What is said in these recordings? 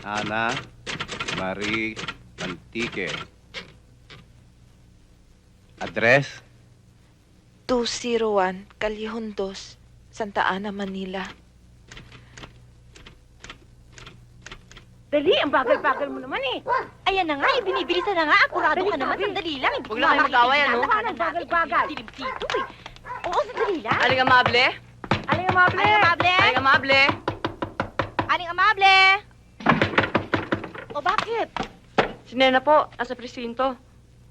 Ana Marie Antique. Address? 201 Callejon 2, Santa Ana, Manila. Dali, ang bagal-bagal mo naman eh. Ayan na nga, binibilisan na nga. Akurado ka naman, sandali lang. Huwag lang kayo mag-away, ano? Ang bagal-bagal. Silip dito eh. Oo, sandali lang. Aling amable? Aling amable. Aling amable? Aling amable? Aling amable? O bakit? Si Nena po, nasa presinto.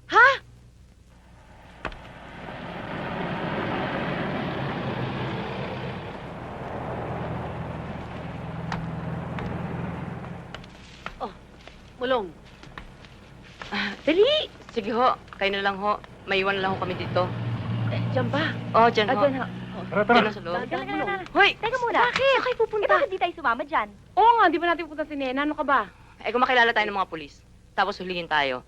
Ha? Mulong. Dali! Sige ho, kayo na lang ho. Maiwan na lang ho kami dito. Diyan ba? Oo, dyan ho. Diyan ha. Dyan lang sa loob. Hoy! Teka muna. Bakit? Saan kayo pupunta? Bakit di tayo sumama dyan? Oo nga, di ba natin pupunta si Nena? Ano ka ba? Eh kung makilala tayo ng mga pulis, tapos hulihin tayo.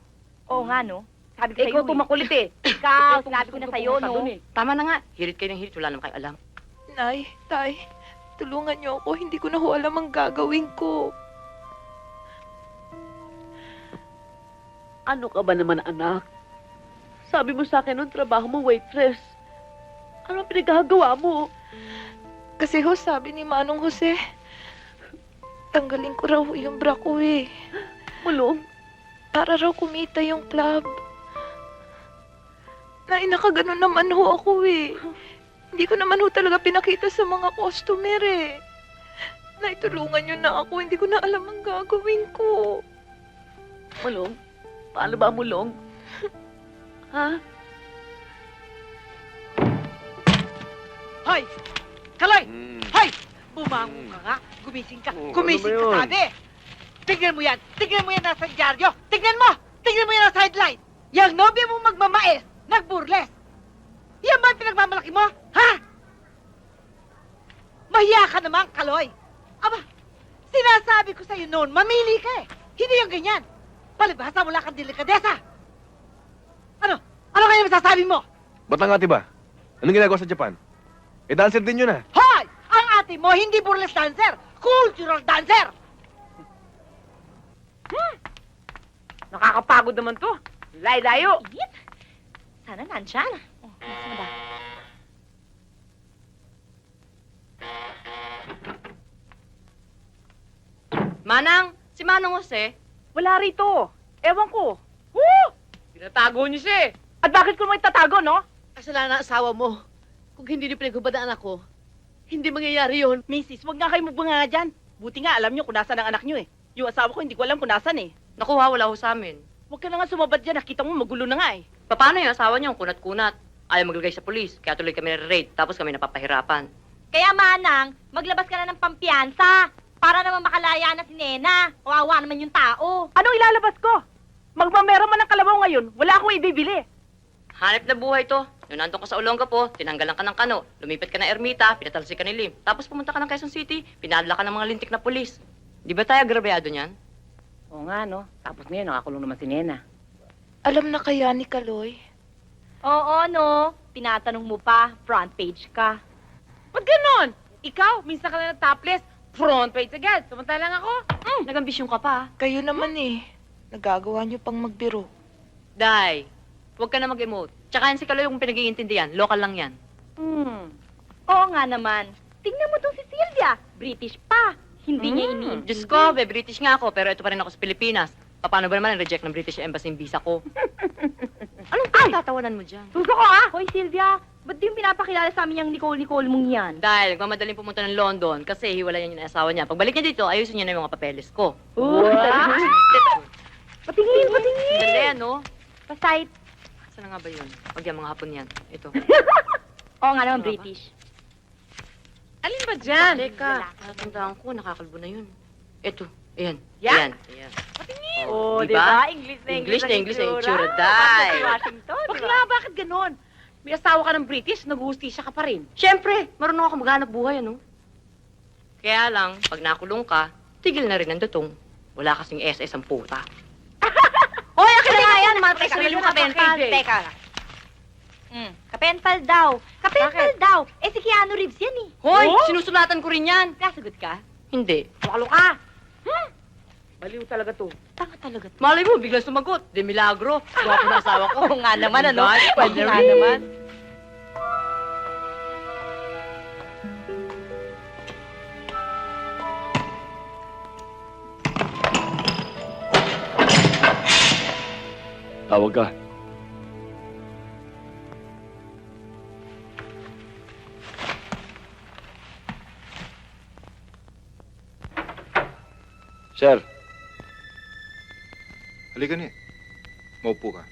Oo nga, no? Sabi ko sa'yo Ikaw tumakulit eh. Ikaw, sinabi ko na sa'yo, no? Tama na nga, hirit kayo ng hirit, wala naman kayo alam. Nay, Tay, tulungan niyo ako. Hindi ko na ho alam ang gagawin ko. Ano ka ba naman, anak? Sabi mo sa akin nung trabaho mo, waitress. Ano ang pinagagawa mo? Kasi ho, sabi ni Manong Jose, tanggalin ko raw yung bra ko eh. Mulong, Para raw kumita yung club. Nay, nakaganon naman ho ako eh. Hindi ko naman ho talaga pinakita sa mga customer eh. Nay, tulungan niyo na ako. Hindi ko na alam ang gagawin ko. Mulong. Paano ba, Mulong? Ha? Hoy! Kaloy! Mm. Hoy! Bumangon ka nga. Gumising ka. Gumising ano ka, ba yun? sabi. Tignan mo yan. Tignan mo yan nasa dyaryo. Tignan mo! Tignan mo yan nasa headline. Yang nobya mo magmamais, nagburles. Yan ba ang pinagmamalaki mo? Ha? Mahiya ka naman, Kaloy. Aba, sinasabi ko sa'yo noon, mamili ka eh. Hindi yung ganyan. Palibhasa, wala kang delikadesa. Ano? Ano kaya masasabi mo? Ba't ang ate ba? Anong ginagawa sa Japan? Eh, dancer din yun ah. Hoy! Ang ate mo, hindi burlesque dancer, cultural dancer! Nakakapagod naman to. Layo. Init. Sana nandyan. Oh, nasa na ba? Manang, si Manong Jose, Wala rito. Ewan ko. Woo! Tinatago niyo siya eh. At bakit ko may tatago, no? Kasalanan ang asawa mo. Kung hindi niyo pinaghubad ang anak ko, hindi mangyayari yon. Mrs., huwag nga kayo magbunga dyan. Buti nga alam nyo kung nasan ang anak nyo eh. Yung asawa ko hindi ko alam kung nasan eh. nakuha, wala ho sa amin. Huwag ka na nga sumabad dyan. Nakita mo magulo na nga eh. Paano yung asawa niyo, kunat-kunat? Ayaw maglagay sa pulis, kaya tuloy kami nare-raid, tapos kami napapahirapan. Kaya Manang, maglabas ka na ng pampiyansa. Para naman makalaya na si Nena. Kawawa naman yung tao. Anong ilalabas ko? Magmamera man ng kalabaw ngayon, wala akong ibibili. Hanip na buhay to. Nung nandun ka sa Olongapo, tinanggalan ka ng kano, lumipat ka ng Ermita, pinatalsi ka ni Lim. Tapos pumunta ka ng Quezon City, pinadala ka ng mga lintik na pulis. Di ba tayo agrabyado niyan? Oo nga no. Tapos ngayon nakakulong naman si Nena. Alam na kaya ni Kaloy? Oo, no. Tinatanong mo pa, front page ka. Ba't ganon? Ikaw, minsan ka lang topless, front page agad. Samantalang ako, Nagambisyon ka pa. Kayo naman eh. Nagagawa niyo pang magbiro. Day, huwag ka na mag-emote. Tsaka yan si Kaloy yung pinag-iintindihan, local lang yan. Oo nga naman. Tingnan mo tong si Sylvia. British pa. Hindi niya iniintindi. Diyos ko, British nga ako, pero ito pa rin ako sa Pilipinas. Paano ba naman reject ng British Embassy yung visa ko? Anong tatawanan mo dyan? Suso ko ah! Hoy Sylvia, ba't di yung pinapakilala sa amin yung Nicole mong yan? Dahil nagmamadaling pumunta ng London kasi hiwalayan niya ng asawa niya. Pagbalik niya dito, ayusin niya na yung mga papeles ko. Patingin! Dali, ano? Pasayt. Saan nga ba yun? Pag yung mga hapon yan. Ito. Oo nga naman, Ano ba? British. alin ba dyan? Teka, natandaan ko, nakakalbo na yun. Ito, ayan. Yan? Ayan. Oo, di ba? English English na English na itsura. itsura, day. Bakit sa Washington, di ba? Bakla, bakit ganon? May asawa ka ng British, nag-uustisya ka pa rin. Siyempre, marunong ako maghanap buhay, ano? Kaya lang, pag nakulong ka, tigil na rin ang dutong. Wala kasing SS ang puta. Hoy, akin na nga yan! Mga Teka, sarili mong teka, kapental. KJ. Teka. Kapental daw. Kapental daw. Eh, si Keanu Reeves yan eh. Hoy, Oh? sinusulatan ko rin yan. Kasagot ka? Hindi. Makalo ka! Baliw talaga to. Tanga talaga. Malay mo, biglang sumagot. De milagro. Gawa ko na asawa ko. Oo nga naman, ano? Ay, Oo nga naman. Tawag ka. Sir. Halika niya. Maupo ka.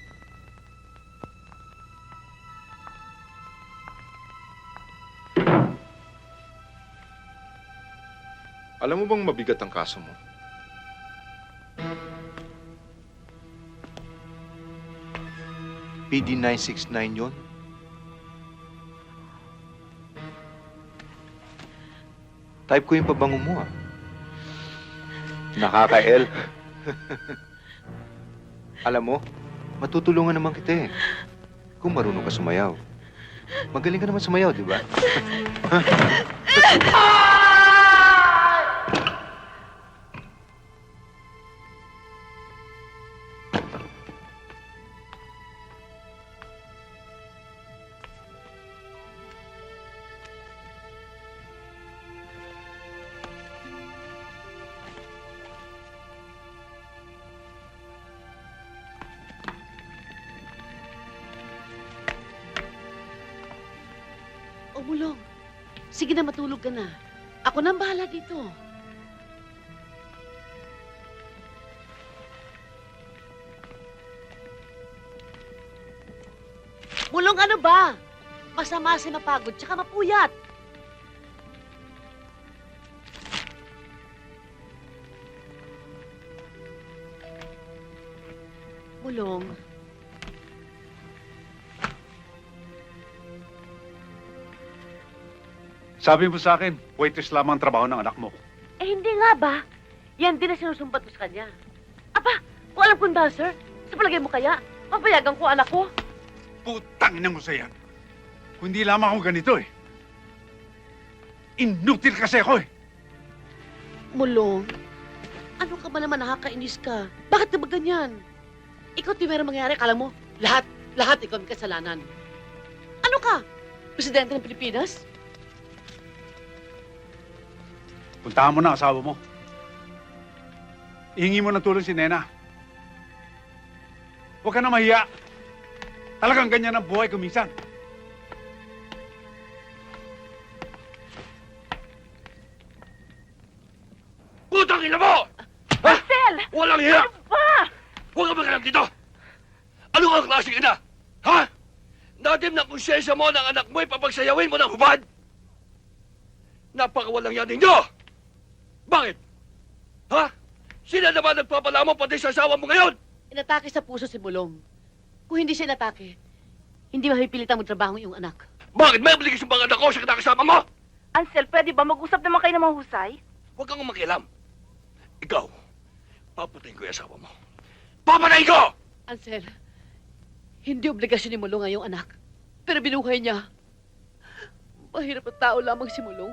Alam mo bang mabigat ang kaso mo? PD 969 yon. Type ko yung pabango mo ah. Nakaka-L. Alam mo, matutulungan naman kita eh. Kung marunong ka sumayaw. Magaling ka naman sumayaw, di ba? O Mulong, sige na matulog ka na. Ako na ang bahala dito. Mulong, ano ba? Masama si mapagod tsaka mapuyat. Mulong, Sabi mo sa akin, waitress lamang ang trabaho ng anak mo. Eh, hindi nga ba? Yan din ang sinusumbat ko sa kanya. Aba, kung alam kong dancer, sa palagay mo kaya, papayagan ko anak ko. Putang ina mo sa yan. Kung hindi lamang ako ganito eh. Inutil kasi ako eh. Mulong, ano ka ba naman nakakainis ka? Bakit na ba ganyan? Ikaw di meron mangyari. Kala mo, lahat ikaw may kasalanan. Ano ka? Presidente ng Pilipinas? Puntahan mo na ang asawa mo. Ihingi mo ng tulong si Nena. Huwag ka na mahiya. Talagang ganyan ang buhay ko minsan. Putang ina mo! Marcel! Walang hiya! Ano ba? Huwag ka maghanap dito! Ano nga ang klaseng ina? Ha? Nadim na konsensya mo ng anak mo ipapagsayawin mo ng hubad? Napakawalang yan ninyo! Bakit? Ha? Sila naman nagpapalamo pati sa asawa mo ngayon? Inatake sa puso si Bulong. Kung hindi siya inatake, hindi mapipilitang magtrabaho yung anak. Bakit may obligasyon bang anak ko sa kinakasama mo? Ansel, pwede ba mag-usap naman kayo ng mahusay? Huwag kang makialam. Ikaw, papatayin ko yung asawa mo. Papatayin ko! Ansel, hindi obligasyon ni Mulong ang iyong anak. Pero binuhay niya. Mahirap na tao lamang si Mulong.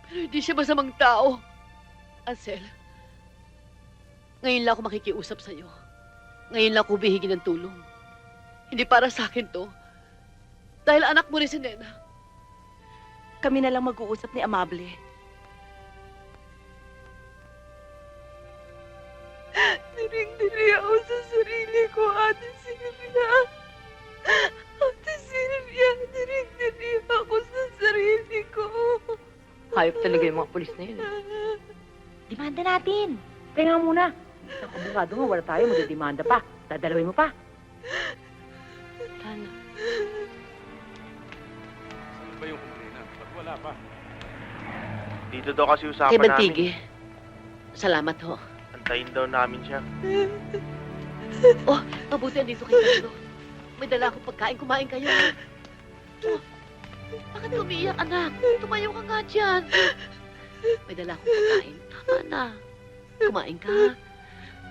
Pero hindi siya masamang tao. Ansel, ngayon lang ako makikiusap sa iyo. Ngayon lang ako humihingi ng tulong. Hindi para sa akin to. Dahil anak mo rin si Nena. Kami na lang mag-uusap ni Amable. Diring-diri ako sa sarili ko, Ate Silvia. Ate Silvia, diring-diri ako sa sarili ko. Hayop talaga yung mga pulis na yun. Demanda natin. Kaya nga muna. Isang abogado nga, wala tayo, magdidemanda pa. Dadalawin mo pa. Sana. Saan ba yung kumulina? Ba't wala pa? Dito daw kasi usapan Kay namin. Bantige, salamat ho. Antayin daw namin siya. Oh, mabuti andito kayo tatlo. May dala akong pagkain, kumain kayo. Oh, bakit umiiyak, anak? Tumayo ka nga dyan. May dala akong pagkain. Tama na. Kumain ka.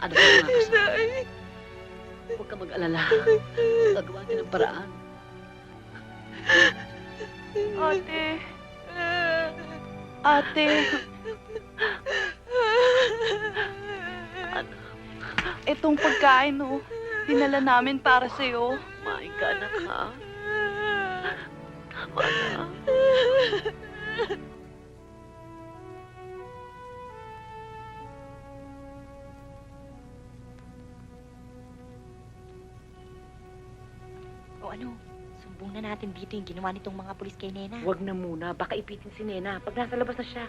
Ano ba mga kasama? Huwag ka mag-alala. Gagawa din ng paraan. Ate. Ate. Ano? Itong pagkain, oh. Dinala namin para sa'yo. Kumain ka, anak, ha? Tama na. O ano, sumbong na natin dito yung ginawa nitong mga pulis kay Nena. Huwag na muna, baka ipitin si Nena pag nasa labas na siya.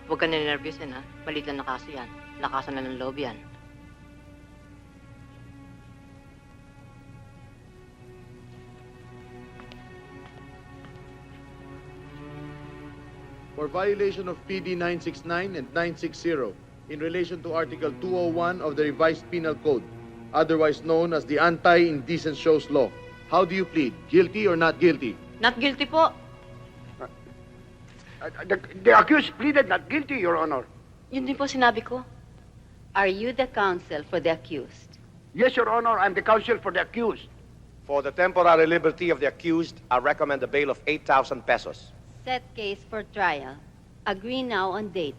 Huwag ka ninervyusin, ha? Malit lang na kaso yan. Lakasan na ng loob yan. For violation of PD 969 and 960 in relation to Article 201 of the Revised Penal Code, otherwise known as the Anti-Indecent Shows Law. How do you plead? Guilty or not guilty? Not guilty po. The accused pleaded not guilty, Your Honor. Yun din po sinabi ko. Are you the counsel for the accused? Yes, Your Honor, I'm the counsel for the accused. For the temporary liberty of the accused, I recommend a bail of 8,000 pesos. Set case for trial. Agree now on date.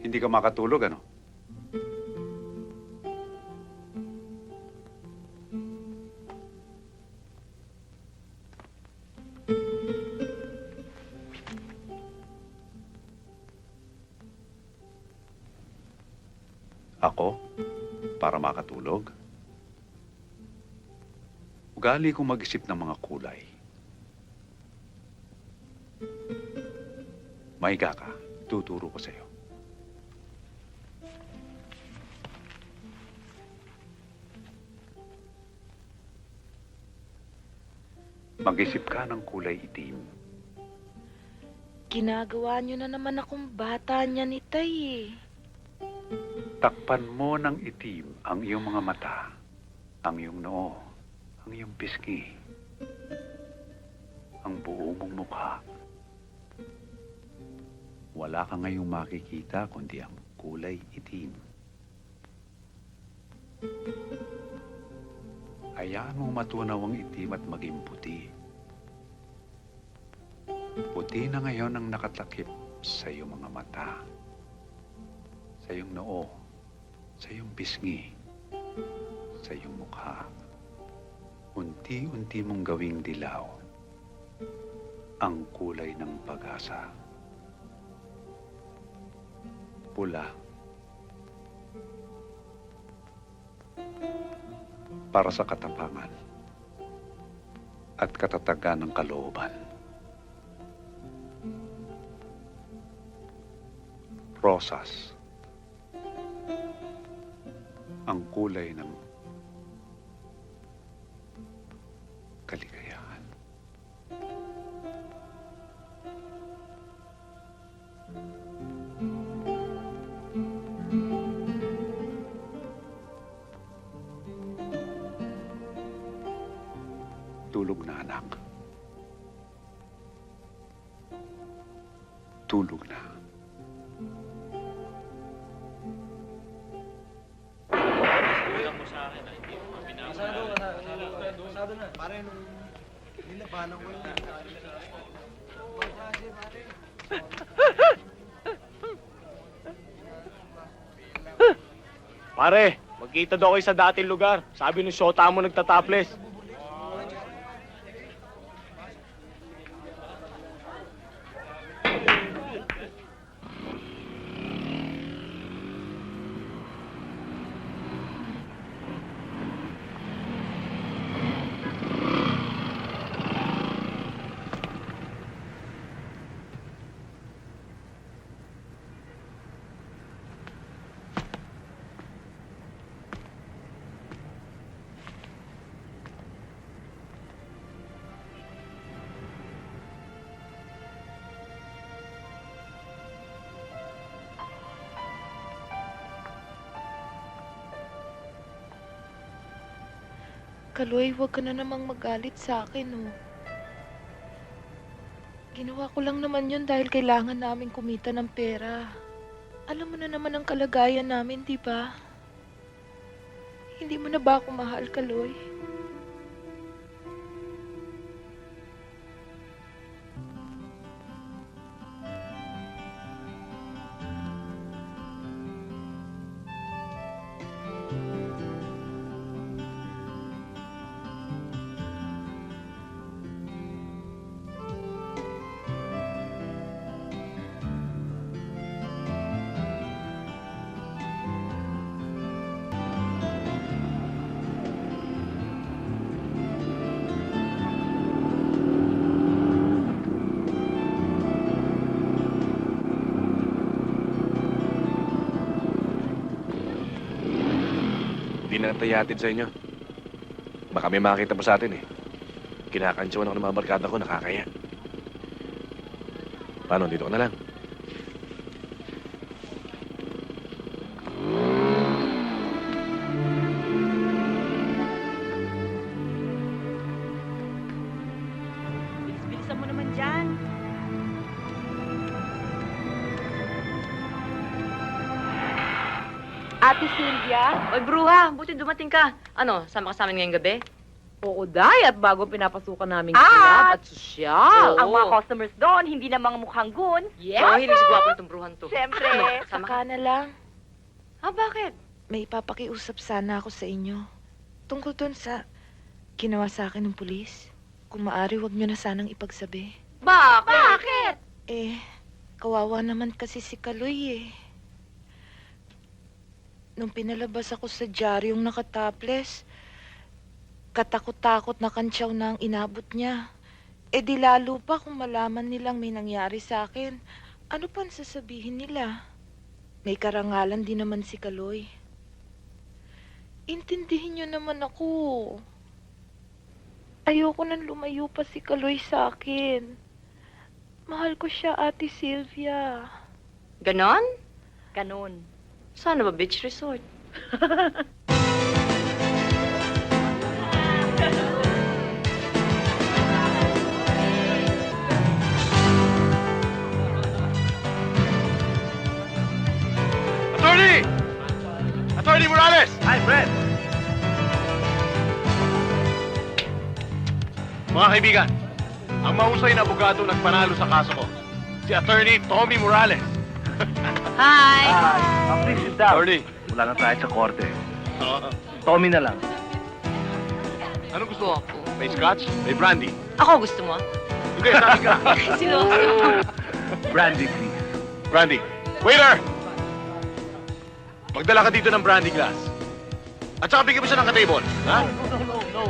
Hindi ka makatulog, ano? Ako? Para makatulog? Ugali kong mag-isip ng mga kulay. Mahiga ka. Tuturo ko sa'yo. Mag-isip ka ng kulay itim. Ginagawa niyo na naman akong bata niya ni Tay, eh. Takpan mo ng itim ang iyong mga mata, ang iyong noo, ang iyong pisngi, ang buo mong mukha. wala ka ngayong makikita kundi ang kulay itim. Hayaan mong matunaw ang itim at maging puti. Puti na ngayon ang nakatakip sa iyong mga mata, sa iyong noo, sa iyong pisngi, sa iyong mukha. Unti-unti mong gawing dilaw ang kulay ng pag-asa. Pula. Para sa katapangan at katatagan ng kalooban. Rosas. Ang kulay ng kaligayahan. Tulog na, anak. Tulog na. Pare, magkita daw kayo sa dating lugar. Sabi ng shota mo nagtatopless. Kaloy, huwag ka na namang magalit sa akin, oh. Ginawa ko lang naman yun dahil kailangan namin kumita ng pera. Alam mo na naman ang kalagayan namin, di ba? Hindi mo na ba ako mahal, Kaloy? Hindi na tayo hatid sa inyo. Baka may makita pa sa atin eh. Kinakansyawan ako ng mga barkada ko, nakakaya. Paano, dito ka na lang? Bilis-bilisan mo naman dyan. Ate Sylvia? Oy, bruha, buti dumating ka. Ano, sama ka sa amin ngayong gabi? Oo, Day, at bago pinapasukan namin Ah! club at sosyal. Oo. Ang mga customers doon, hindi na mga mukhang goon. Yes! Oo, hilig si gwapo itong bruhan to. Siyempre. Sama ka? Saka na lang. Ah, bakit? May ipapakiusap sana ako sa inyo. Tungkol dun sa ginawa sa akin ng pulis. Kung maari, wag nyo na sanang ipagsabi. Bakit? Eh, kawawa naman kasi si Kaloy eh. Nung pinalabas ako sa dyaryong nakataples, katakot-takot na kantsaw na ang inabot niya. Eh di lalo pa kung malaman nilang may nangyari sa akin. Ano pang sasabihin nila? May karangalan din naman si Kaloy. Intindihin niyo naman ako. Ayoko nang lumayo pa si Kaloy sa akin. Mahal ko siya, Ate Sylvia. Ganon? Ganun. Sana ba beach resort? Attorney Morales! Hi, Fred. Mga kaibigan, ang mahusay na abogado nagpanalo sa kaso ko. Si Attorney Tommy Morales. Hi! Please sit down. Attorney. Wala na tayo sa korte. Tommy na lang. Anong gusto mo? May scotch? May brandy? Ako gusto mo? Hindi, sabi ka. Brandy, please. Brandy. Waiter! Magdala ka dito ng brandy glass. At saka bigyan mo siya ng ka-table. Ha? No.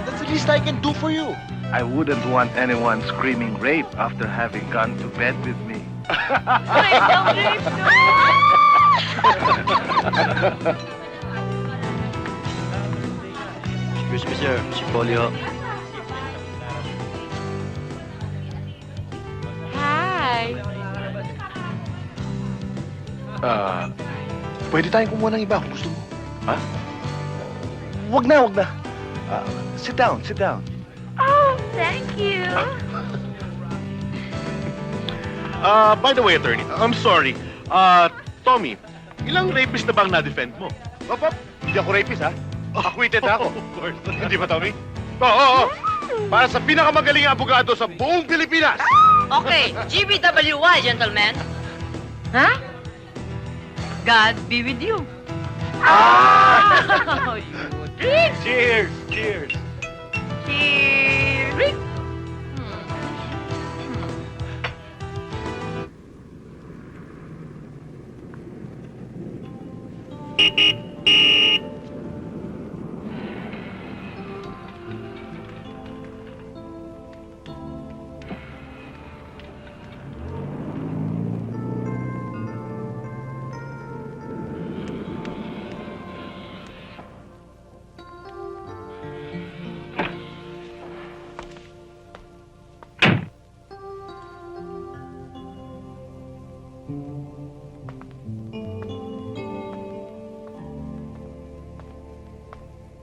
That's the least I can do for you. I wouldn't want anyone screaming rape after having gone to bed with me. Excuse me, sir. Si Polio. Pwede tayong kumuha ng iba kung gusto mo. Ha? Wag na. Sit down. Oh, thank you. By the way, attorney, I'm sorry. Tommy, ilang rapist na bang na-defend mo? Op, hindi ako rapist, ha? Acquitted na ako. Of course. Hindi ba, Tommy? Oo. Para sa pinakamagaling abogado sa buong Pilipinas. Okay, GBWY, gentlemen. Ha? God be with you. Cheers! Cheers! Cheers!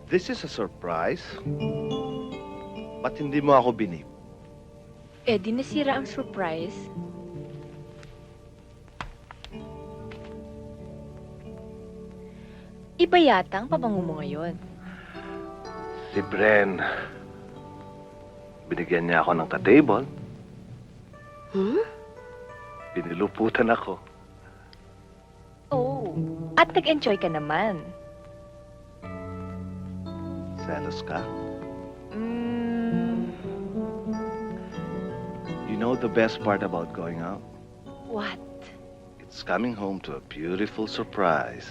This is a surprise. Ba't hindi mo ako binip? Eh, di nasira ang surprise. Iba yata ang pabango mo ngayon. Si Bren, binigyan niya ako ng ka-table. Biniluputan ako. Oh, at nag-enjoy ka naman. Selos ka? Mm, You know the best part about going out? what? It's coming home to a beautiful surprise.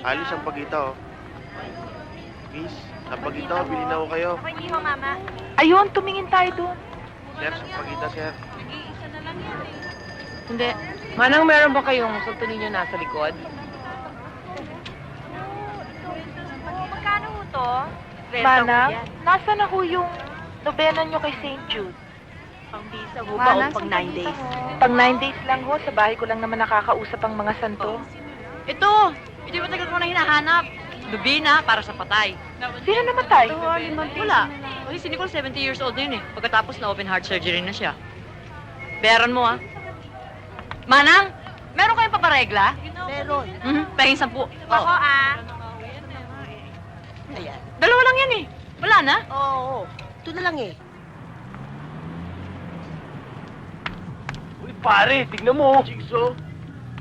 Alis ang pagita, oh. Miss, sa pagita, bili na ako kayo. Hindi mo, mama. Ayun, tumingin tayo doon. Sir, sa pagita, sir. Hindi. Manang meron ba kayong santo ninyo nasa likod? Magkano ho to? Manang, nasa na ho yung nobena nyo kay St. Jude? Pang-visa ho ba o pang 9 days? Pang 9 days lang ho, sa bahay ko lang naman nakakausap ang mga santo. Ito! Hindi ba tagal ko na hinahanap? Lubina para sa patay. Sino namatay? Wala. Kasi si Nicole 70 years old na yun eh. Pagkatapos na open heart surgery na siya. Bayaran mo ah. Manang, meron kayong paparegla? Meron. Pahing 10. Ako, ah. Ayan. Dalawa lang yan eh. Wala na? Oo. Ito na lang eh. Uy, pare, tignan mo. Jigsaw.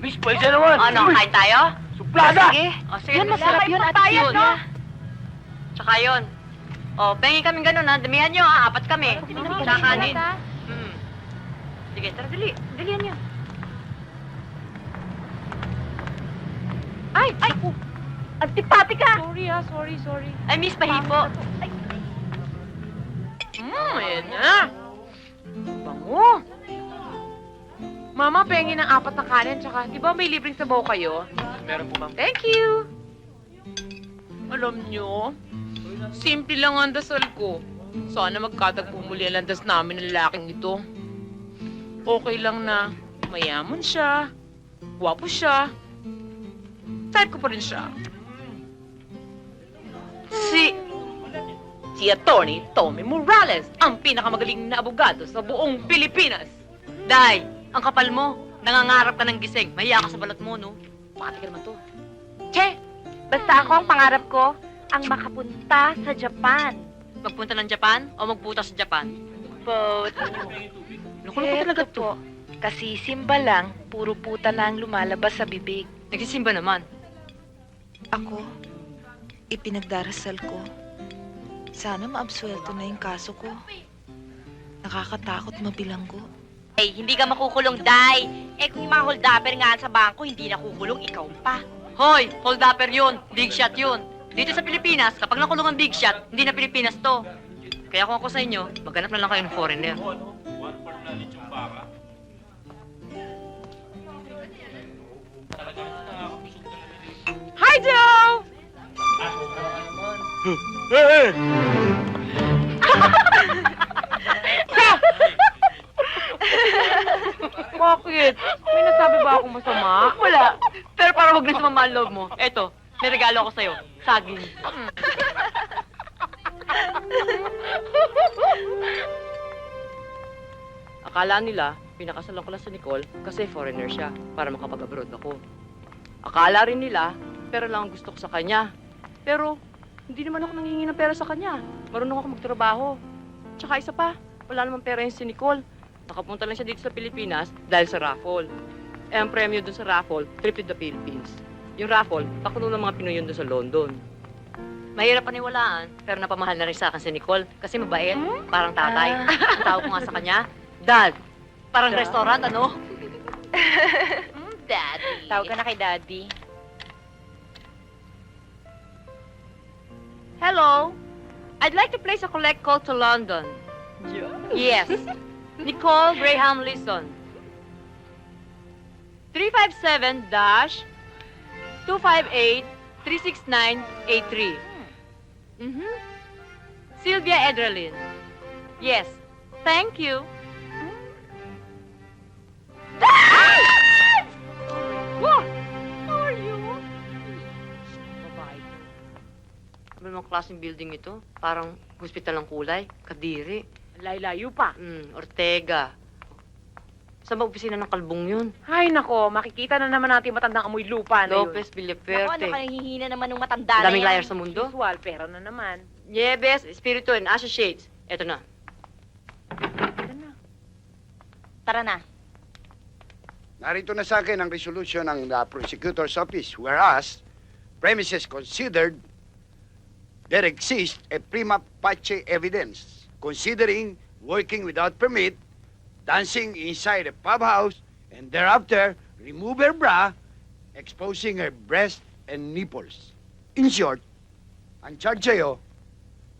Miss, pwede naman. Ano, kain tayo? Suplada! Sige. O, sige. Yan, masarap yun at Yun. yun. Tsaka yun. O, pengi kami ganun ha. Damihan nyo ha. 4 kami. Tsaka kanin. Sige, tara, dali. Dalihan nyo. Ay! Ay! Ang Antipati ka! Sorry. I miss pahipo. Ayan na. Bango. Mama, pengi ng 4 na kanin, tsaka, di ba may libreng sabaw kayo? Meron po, ma'am. Thank you. Alam nyo, simple lang ang dasal ko. Sana magkatagpo muli ang landas namin ng lalaking ito. Okay lang na mayaman siya, gwapo siya, type ko pa rin siya. Si Attorney Tommy Morales, ang pinakamagaling na abogado sa buong Pilipinas. Day, ang kapal mo. Nangangarap ka ng gising. Mahiya ka sa balat mo, no? Pati ka naman to. Che, basta ako ang pangarap ko, ang makapunta sa Japan. Magpunta ng Japan o magputa sa Japan? Both. Nakulong ka talaga to. Kasi simba lang, puro puta na ang lumalabas sa bibig. Nagsisimba naman. Ako, ipinagdarasal ko. Sana maabsuelto na yung kaso ko. Nakakatakot mabilanggo. Ay, hindi ka makukulong, Day. Eh, kung yung mga holdapper nga sa bangko, hindi nakukulong, ikaw pa. Hoy, hold-upper yun. Big shot yun. Dito sa Pilipinas, kapag nakulong ang big shot, hindi na Pilipinas to. Kaya kung ako sa inyo, maghanap na lang kayo ng foreigner. Hi, Joe! Bakit? May nasabi ba akong masama? Wala. Pero para huwag na sumama ang loob mo, eto, may regalo ako sa'yo. Saging. Akala nila, pinakasalan ko lang sa Nicole kasi foreigner siya para makapag-abroad ako. Akala rin nila, pera lang ang gusto ko sa kanya. Pero, hindi naman ako nanghihingi ng pera sa kanya. Marunong ako magtrabaho. Tsaka isa pa, wala namang pera yun si Nicole. Nakapunta lang siya dito sa Pilipinas dahil sa raffle. Eh, ang premyo dun sa raffle, trip to the Philippines. Yung raffle, pakuno ng mga Pinoy yun dun sa London. Mahirap paniwalaan, pero napamahal na rin sa akin si Nicole kasi mabait, parang tatay. Ang tawag ko nga sa kanya, Dad. Parang restaurant, ano? Daddy. Tawag ka na kay Daddy. Hello. I'd like to place a collect call to London. Yes. Nicole Graham Leeson. 357-258-36983. Sylvia Edralin. Yes. Thank you. What? How are you? Babae. Ano namang klaseng building ito? Parang hospital ng kulay. Kadiri. Layo-layo pa. Ortega. Saan ba opisina ng kalbong yun? Ay, nako, makikita na naman natin matandang amoy lupa na yun. Lopez Naku, ano Villaperte. ka hihina naman ng matanda na Daming yan. liar sa mundo. Usual, pera na naman. Nieves, Espiritu, and Associates. Eto na. Tara na. Narito na sa akin ang resolution ng prosecutor's office, whereas premises considered there exists a prima facie evidence considering working without permit, dancing inside a pub house, and thereafter remove her bra, exposing her breast and nipples. In short, ang charge sa'yo,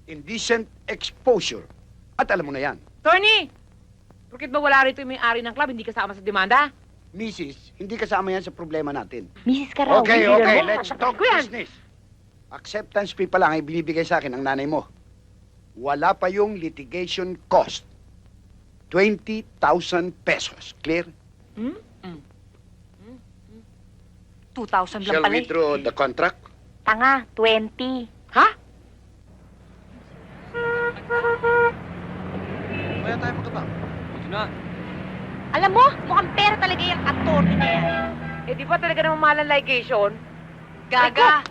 indecent exposure. At alam mo na yan. Tony! Bakit ba wala rito yung may-ari ng club, hindi kasama sa demanda? Mrs., hindi kasama yan sa problema natin. Mrs. Karaw. Okay, let's talk business. Acceptance fee pa lang ay binibigay sa akin ng nanay mo. Wala pa yung litigation cost. 20,000 pesos. Clear? 2,000 lang Shall pala we withdraw the contract? Tanga, 20. Ha? Kaya tayo magkabang. Alam mo, mukhang pera talaga yung attorney na yan. Eh, di ba talaga naman mahal ang ligation? Gaga.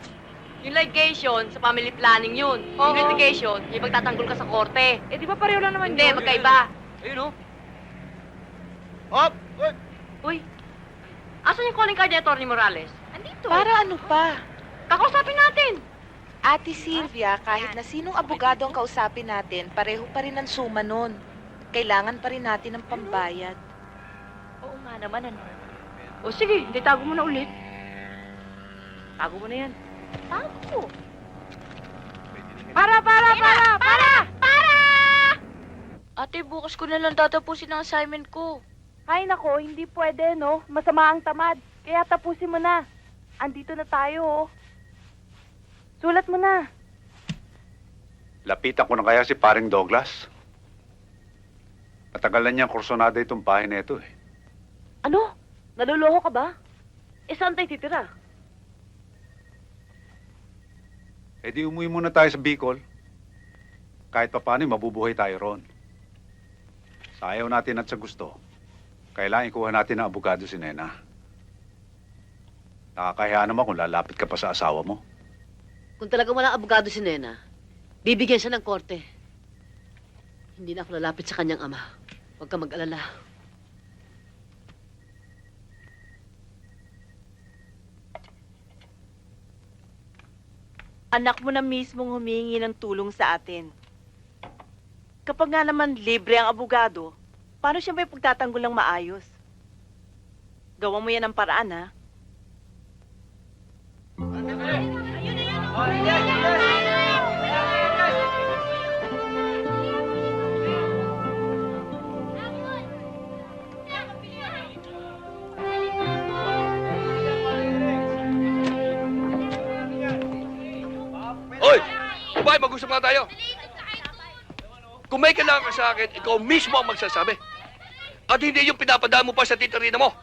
Yung ligation, sa family planning yun. Yung litigation, yung pagtatanggol ka sa korte. Eh, di ba pareho lang naman Hindi, yun? magkaiba. Ayun, oh. Hop! Uy, asan yung calling card ni Atty. Morales? Andito. Para ano pa? Kakausapin natin. Ate Sylvia, kahit na sinong abogado ang kausapin natin, pareho pa rin ang suma nun. Kailangan pa rin natin ng pambayad. Oo nga naman, ano. O sige, hindi tago mo na ulit. Tago mo na yan. Bago. Para! Ate, bukas ko na lang tatapusin ang assignment ko. Ay nako, hindi pwede, no? Masama ang tamad. Kaya tapusin mo na. Andito na tayo, oh. Sulat mo na. Lapitan ko na kaya si paring Douglas? Matagal na niyang kursonada itong bahay na ito eh. Ano? Naluloko ka ba? Eh, saan tayo titira? Eh di umuwi muna tayo sa Bicol. Kahit pa paano, mabubuhay tayo ron. Sa ayaw natin at sa gusto, kailangan ikuha natin ang abogado si Nena. Nakakahiya naman kung lalapit ka pa sa asawa mo. Kung talagang walang abogado si Nena, bibigyan siya ng korte. Hindi na ako lalapit sa kanyang ama. Huwag ka mag-alala. Anak mo na mismong humingi ng tulong sa atin. Kapag nga naman libre ang abogado, paano siya may pagtatanggol ng maayos? Gawa mo yan ng paraan, ha? Hoy! Babae, mag-usap nga tayo. Kung may kailangan ka sa akin, ikaw mismo ang magsasabi. At hindi yung pinapadaan mo pa sa titirina mo.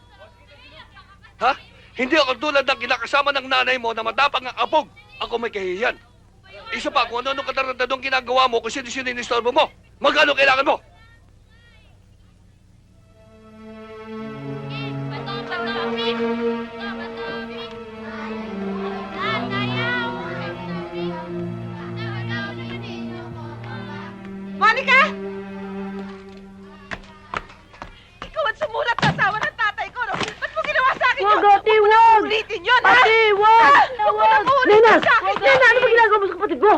Ha? Hindi ako tulad ng kinakasama ng nanay mo na matapang ang apog. Ako may kahihiyan. Isa pa, kung ano-ano katarantadong ginagawa mo, kung sino-sino inistorbo mo, magkano kailangan mo? Monica! Ikaw ang sumulat sa asawa ng tatay ko, no? Ba't mo ginawa sa akin Wag, yun? ate, wag! Ulitin yun, ha? Ate, wag! Wag! Nena! Sa akin yun! Nena, ano ba ginagawa mo sa kapatid ko?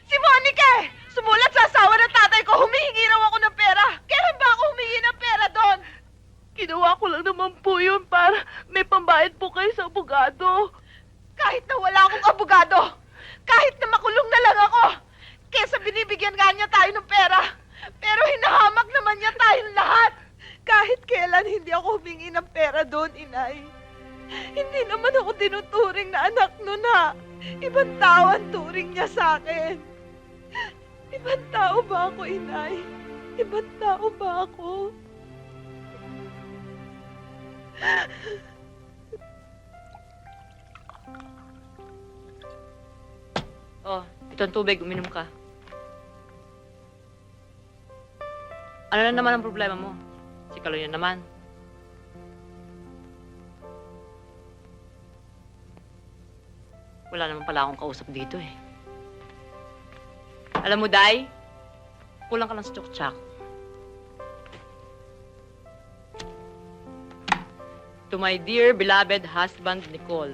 Si Monica eh! Sumulat sa asawa ng tatay ko, humihingi raw ako ng pera. Kailan ba ako humingi ng pera doon? Ginawa ko lang naman po yun para may pambayad po kayo sa abogado. Kahit na wala akong abogado, kahit na makulong na lang ako, kesa binibigyan nga niya tayo ng pera. Pero hinahamak naman niya tayong lahat. Kahit kailan hindi ako humingi ng pera doon, inay. Hindi naman ako tinuturing na anak no na. Ibang tao ang turing niya sa akin. Ibang tao ba ako, inay? Ibang tao ba ako? Oh, ito ang tubig. Uminom ka. Ano na naman ang problema mo? Si Kaloy na naman. Wala naman pala akong kausap dito eh. Alam mo, Day, kulang ka lang sa tsuktsak. To my dear beloved husband, Nicole,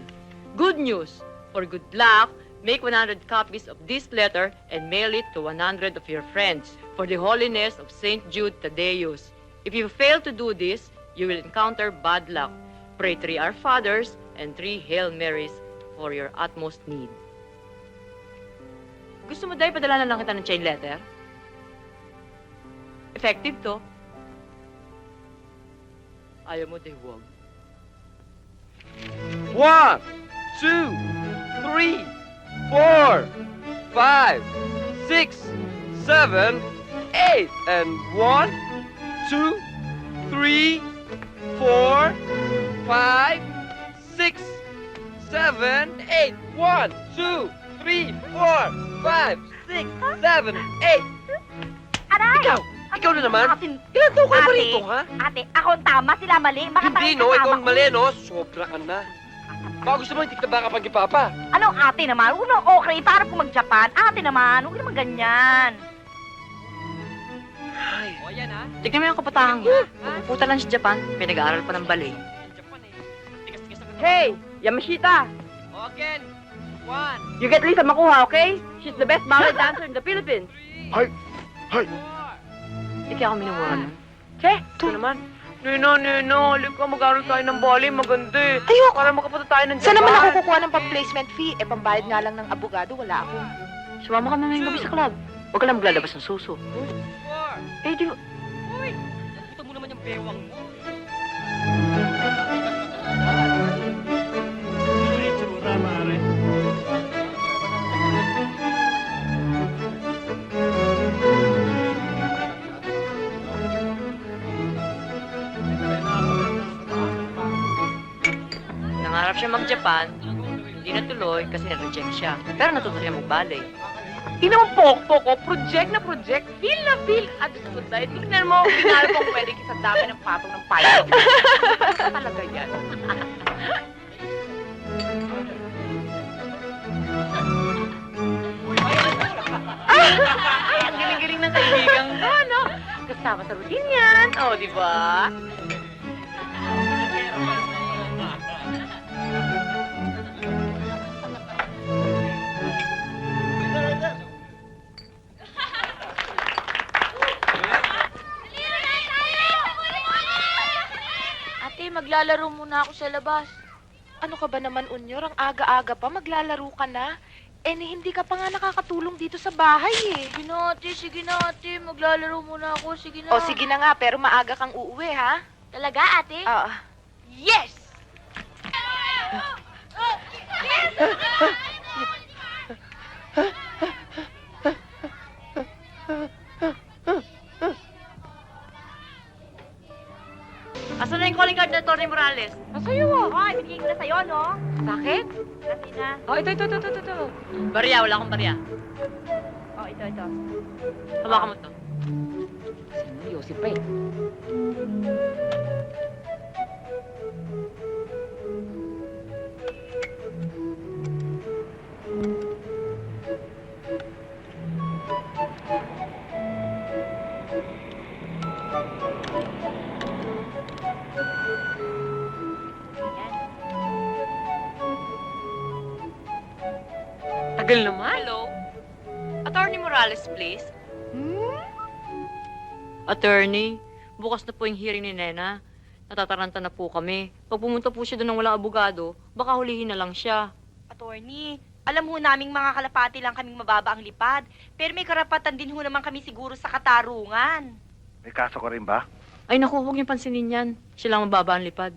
good news. For good luck, make 100 copies of this letter and mail it to 100 of your friends for the holiness of St. Jude Thaddeus. If you fail to do this, you will encounter bad luck. Pray 3 Our Fathers and 3 Hail Marys for your utmost need. Gusto mo, Day, padala na lang kita ng chain letter? Effective to. Ayaw mo, Day, huwag. 1, 2, 3, 4, 5, 6, 7, 8, and 1, 2, 3, 4, 5, 6, 7, 8. 1, 2, 3, 4, 5, 6, 7, 8. Aray! Ikaw na naman? Ate, Ilan taon ka na ba Ate. rito, ha? ate, ako ang tama, sila mali. Hindi, no? Ikaw ang mali, no? Sobra ka na. Baka gusto mo, hindi kita baka pag ipapa. Anong ate naman? Huwag naman okay, para po mag-Japan. Ate naman, huwag naman ganyan. O, yan ha. Tignan mo yung kapatahang yan. Pupunta lang sa Japan. May nag-aaral pa ng ballet. Hey, Yamashita! Again. 1, You get Lisa Makuha, okay? She's the best ballet dancer in the Philippines. Hay! Hay! Hindi kaya ako minumura nun. Che, ito naman. Nena, halika, mag-aaral tayo ng volley, maganda eh. Ayoko. Para makapunta tayo ng Japan. Saan naman ako kukuha ng pang-placement fee? Eh, pambayad nga lang ng abogado, wala ako. Sumama ka na ngayong gabi sa club. Huwag ka lang maglalabas ng suso. Eh, di ba? Ito mo naman yung bewang mo. Nangarap siya mag-Japan. Hindi natuloy kasi na-reject siya. Pero natuto siya mag-ballet. Di naman pokpok ko, project na project, feel na feel. At gusto tayo, tingnan mo, pinalo kong pwede sa dami ng patong ng pilot. Talaga yan. Ay, ang galing-galing ng kaibigan ko, no? Kasama sa routine yan. O, di ba? Ate, maglalaro muna ako sa labas. Ano ka ba naman, Unyor? Ang aga-aga pa, maglalaro ka na. Eh, hindi ka pa nga nakakatulong dito sa bahay eh. Sige na ate, maglalaro muna ako, sige na. O, sige na nga, pero maaga kang uuwi, ha? Talaga ate? Oo. Yes! Asan na yung calling card na Tony Morales? Nasa'yo ah. Hoy, binigay ko na sa'yo, no? Bakit? Kasi na. Oh, ito. Barya, wala akong barya. Oh, ito. Hawakan mo to. Seryosi pa eh. Tagal naman. Hello? Attorney Morales, please. Attorney, bukas na po yung hearing ni Nena. Natataranta na po kami. Pag pumunta po siya doon ng walang abogado, baka hulihin na lang siya. Attorney, alam ho naming mga kalapati lang kaming mababa ang lipad. Pero may karapatan din ho naman kami siguro sa katarungan. May kaso ka rin ba? Ay naku, huwag niyong pansinin yan. Siya lang mababa ang lipad.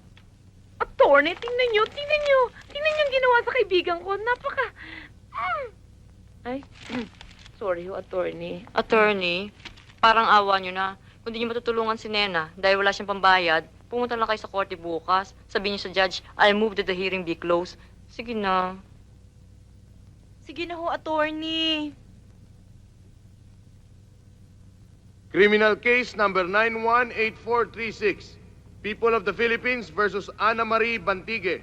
Attorney, tingnan niyo. Tingnan niyo ang ginawa sa kaibigan ko. Napaka... Ay, sorry ho, attorney. Attorney, parang awa niyo na. Kung di niyo matutulungan si Nena dahil wala siyang pambayad, pumunta lang kayo sa korte bukas. Sabihin niyo sa judge, I move that the hearing be closed. Sige na. Sige na ho, attorney. Criminal case number 918436. People of the Philippines versus Ana Marie Bantigue.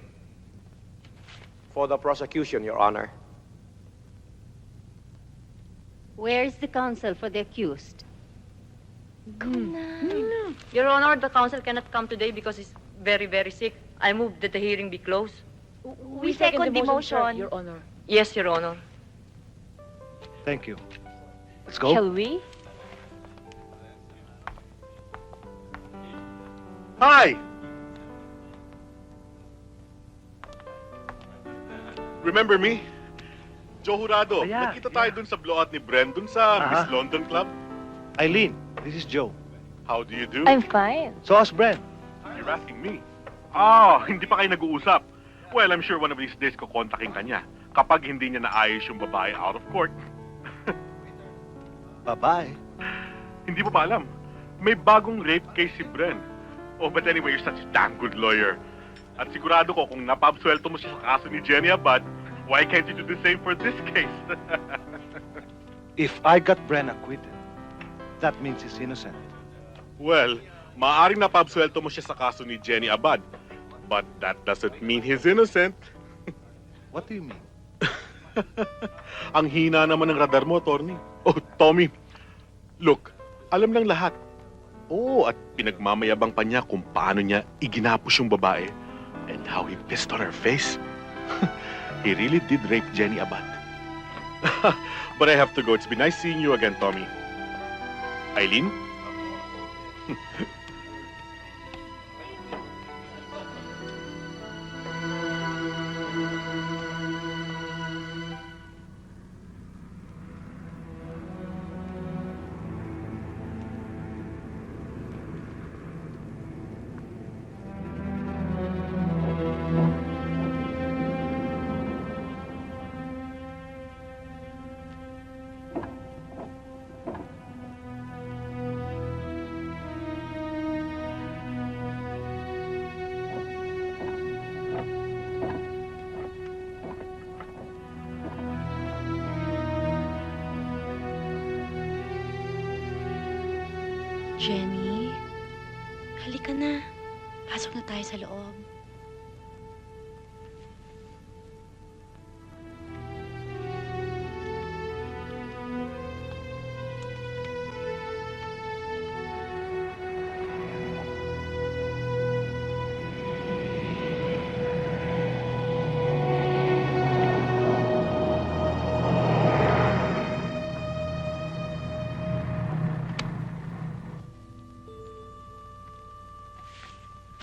For the prosecution, Your Honor. Where's the counsel for the accused? Your Honor, the counsel cannot come today because he's very, very sick. I move that the hearing be closed. We second the motion. Your Honor. Yes, Your Honor. Thank you. Let's go. Shall we? Hi! Remember me? Joe Jurado. Nagkita tayo dun sa blowout ni Bren, dun sa Miss London Club. Eileen, this is Joe. How do you do? I'm fine. So how's Bren? You're asking me. Ah, hindi pa kayo nag-uusap. Well, I'm sure one of these days kukontakin ka niya. Kapag hindi niya naayos yung babae out of court. Bye-bye. Hindi mo ba alam? May bagong rape case si Bren. Oh, but anyway, you're such a damn good lawyer. At sigurado ko, kung napabswelto mo siya sa kaso ni Jenny Abad, why can't you do the same for this case? If I got Bren acquitted, that means he's innocent. Well, maaaring napabswelto mo siya sa kaso ni Jenny Abad. But that doesn't mean he's innocent. What do you mean? Ang hina naman ng radar mo, Tony. Oh, Tommy. Look, alam ng lahat. Oo, at pinagmamayabang pa niya kung paano niya iginapos yung babae and how he pissed on her face. He really did rape Jenny Abad. But I have to go. It's been nice seeing you again, Tommy. Eileen? Jenny, halika na. Pasok na tayo sa loob.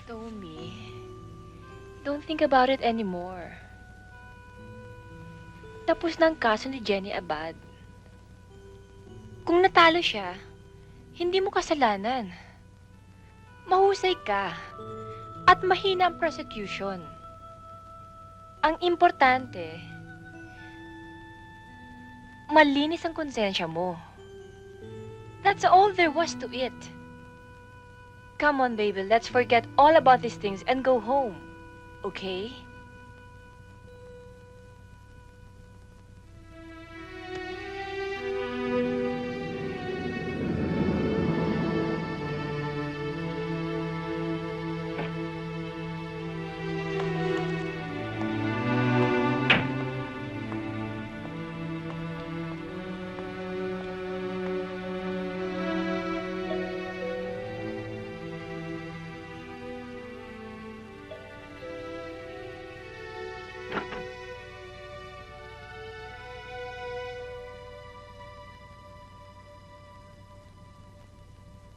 Tommy, don't think about it anymore. Tapos na ang kaso ni Jenny Abad. Kung natalo siya, hindi mo kasalanan. Mahusay ka at mahina ang prosecution. Ang importante, malinis ang konsensya mo. That's all there was to it. Come on, baby, let's forget all about these things and go home. Okay?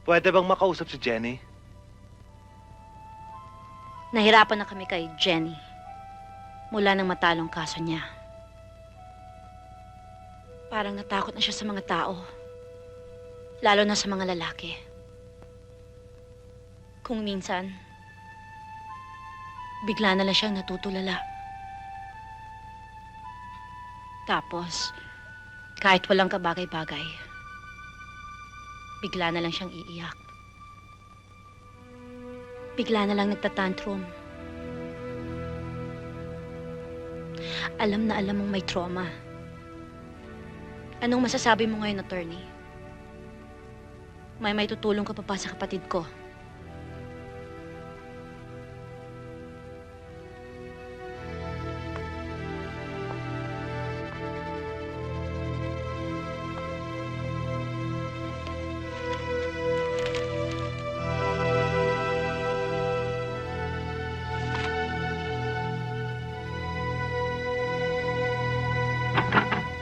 Pwede bang makausap si Jenny? Nahirapan na kami kay Jenny. Mula nang matalong kaso niya. Parang natakot na siya sa mga tao. Lalo na sa mga lalaki. Kung minsan, bigla na lang siyang natutulala. Tapos, kahit walang kabagay-bagay, bigla na lang siyang iiyak. Bigla na lang nagtatantrum. Alam na alam mong may trauma. Anong masasabi mo ngayon, attorney? May tutulong ka pa ba sa kapatid ko?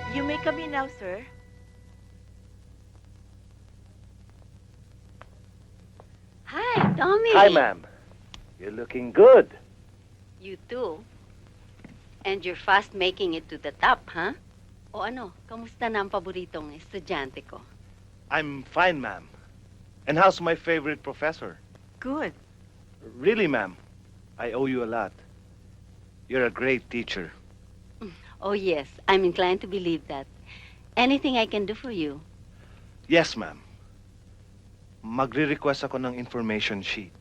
You may come in now, sir. Hi, Tommy. Hi, ma'am. You're looking good. You too. And you're fast making it to the top, huh? O ano, kamusta na ang paboritong estudyante ko? I'm fine, ma'am. And how's my favorite professor? Good. Really, ma'am, I owe you a lot. You're a great teacher. Oh yes, I'm inclined to believe that. Anything I can do for you? Yes, ma'am. Magre-request ako ng information sheet.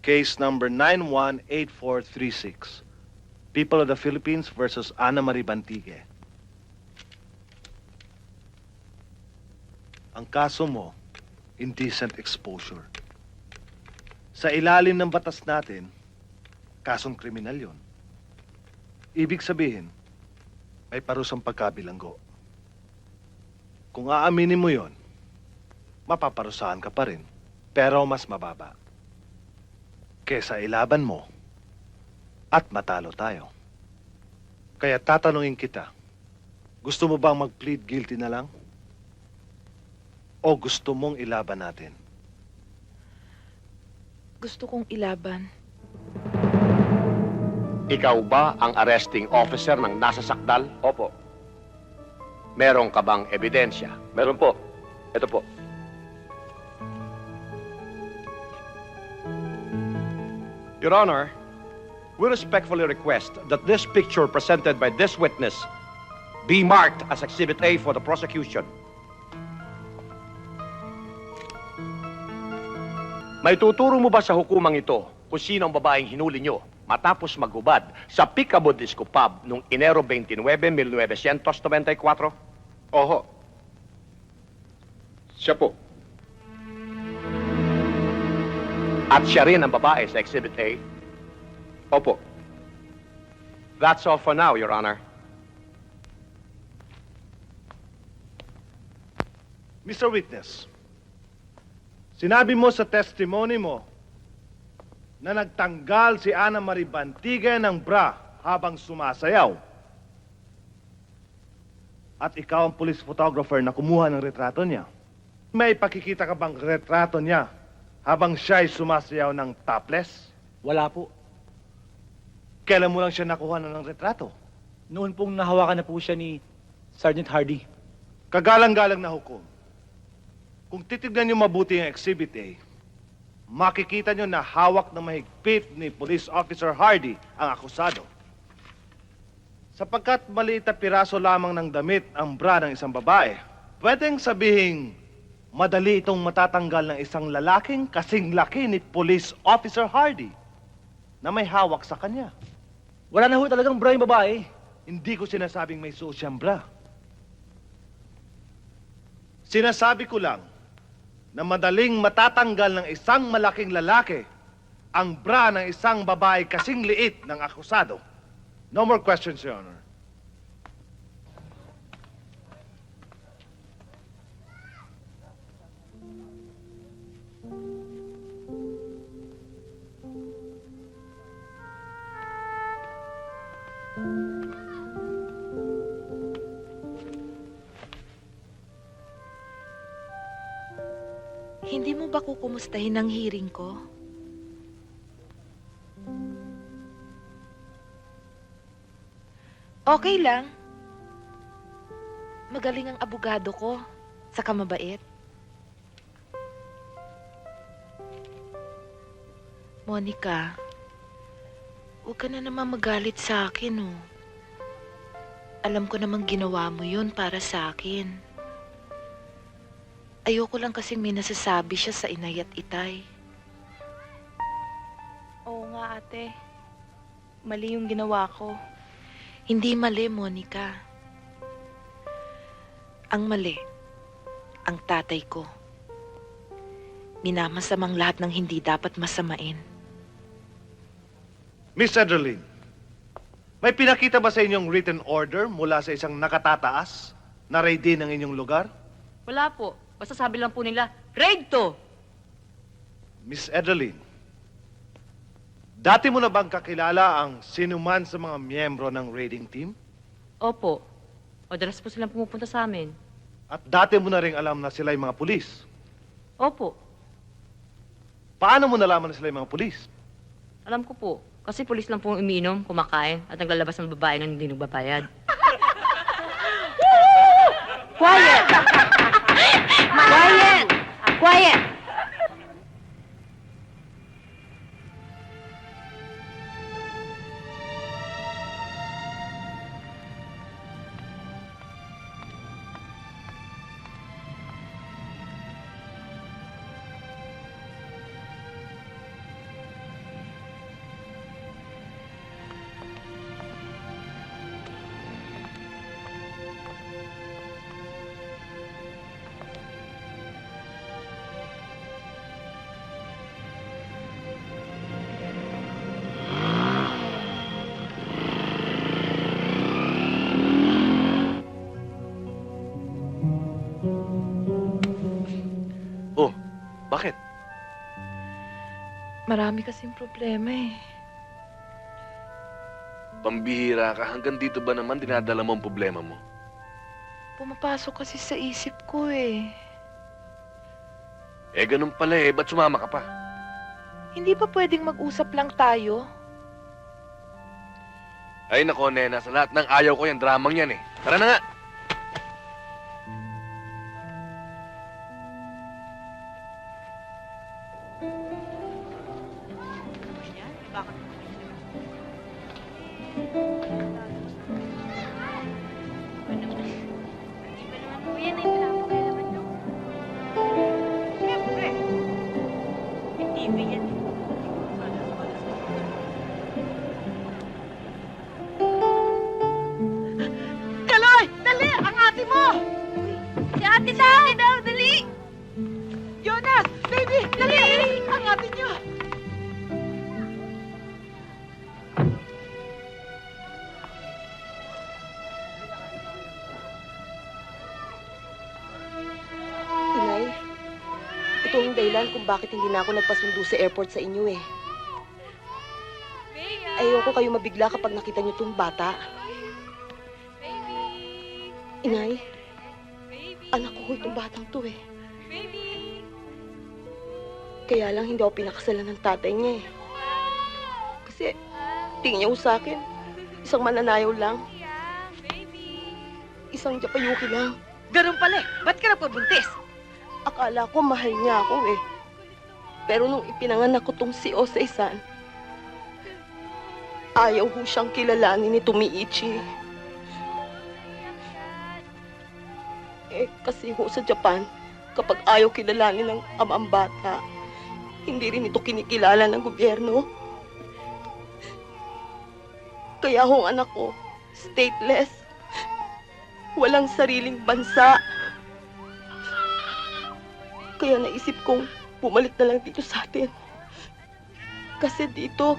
Case number 918436. People of the Philippines versus Ana Marie Bantigue. Ang kaso mo, indecent exposure. Sa ilalim ng batas natin, kasong kriminal yon. Ibig sabihin, may parusang pagkabilanggo. Kung aaminin mo yon, mapaparusahan ka pa rin, pero mas mababa. Kesa ilaban mo at matalo tayo. Kaya tatanungin kita, gusto mo bang mag-plead guilty na lang? O gusto mong ilaban natin? Gusto kong ilaban. Ikaw ba ang arresting officer ng nasa sakdal? Opo. Meron ka bang ebidensya? Meron po. Ito po. Your Honor, we respectfully request that this picture presented by this witness be marked as Exhibit A for the prosecution. May tuturo mo ba sa hukumang ito kung sino ang babaeng hinuli nyo matapos maghubad sa Picabo Disco Pub noong Enero 29, 1994? Oho. Siya po. At siya rin ang babae sa Exhibit A? Opo. That's all for now, Your Honor. Mr. Witness, sinabi mo sa testimony mo na nagtanggal si Ana Marie Bantiga ng bra habang sumasayaw. At ikaw ang police photographer na kumuha ng retrato niya. May pakikita ka bang retrato niya habang siya ay sumasayaw ng topless? Wala po. Kailan mo lang siya nakuha ng retrato? Noon pong nahawakan na po siya ni Sergeant Hardy. Kagalang-galang na hukom. Kung titignan niyo mabuti ang Exhibit A, makikita niyo na hawak na mahigpit ni Police Officer Hardy ang akusado. Sapagkat maliit na piraso lamang ng damit ang bra ng isang babae, pwedeng sabihing madali itong matatanggal ng isang lalaking kasing laki ni Police Officer Hardy na may hawak sa kanya. Wala na ho talagang bra yung babae. Hindi ko sinasabing may suot siyang bra. Sinasabi ko lang na madaling matatanggal ng isang malaking lalaki ang bra ng isang babae kasing liit ng akusado. No more questions, Your Honor. Hindi mo ba kukumustahin ang hearing ko? Okay lang. Magaling ang abogado ko. Saka mabait. Monica, huwag ka na naman magalit sa akin, oh. Alam ko namang ginawa mo yun para sa akin. Ayoko lang kasing may nasasabi siya sa inay at itay. Oo nga, ate. Mali yung ginawa ko. Hindi mali, Monica. Ang mali, ang tatay ko. Minamasamang lahat ng hindi dapat masamain. Miss Ederlin, may pinakita ba sa inyong written order mula sa isang nakatataas na raidin ng inyong lugar? Wala po. Basta sabi lang po nila, raid to! Miss Ederlin, dati mo na bang kakilala ang sinuman sa mga miyembro ng raiding team? Opo. Madalas po silang pumupunta sa amin. At dati mo na rin alam na sila yung mga pulis? Opo. Paano mo nalaman na sila yung mga pulis? Alam ko po. Kasi pulis lang po umiinom, kumakain, at naglalabas ng babae nang hindi nagbabayad. Quiet! Quiet! Quiet! Bakit? Marami kasing problema eh. Pambihira ka. Hanggang dito ba naman dinadala mo ang problema mo? Pumapasok kasi sa isip ko eh. Eh, ganun pala eh. Ba't sumama ka pa? Hindi ba pwedeng mag-usap lang tayo? Ay, nako, nena. Sa lahat ng ayaw ko yung dramang yan eh. Tara na nga! Kaloy! Dali! Ang ate mo! Si ate daw! Dali! yung dahilan kung bakit hindi na ako nagpasundo sa airport sa inyo eh. Ayoko kayo mabigla kapag nakita niyo tong bata. Inay, anak ko itong batang to eh. Kaya lang hindi ako pinakasalan ng tatay niya eh. Kasi tingin niya ko sa akin, isang mananayaw lang. Isang japayuki lang. Ganun pala eh. Ba't ka napabuntis? Akala ko mahal niya ako eh. Pero nung ipinanganak ko tong si Osei-san, ayaw ho siyang kilalanin ni Tomiichi. Eh, kasi ho sa Japan, kapag ayaw kilalanin ng amang bata, hindi rin ito kinikilala ng gobyerno. Kaya ho ang anak ko, stateless, walang sariling bansa. Kaya naisip kong bumalik na lang dito sa atin. Kasi dito,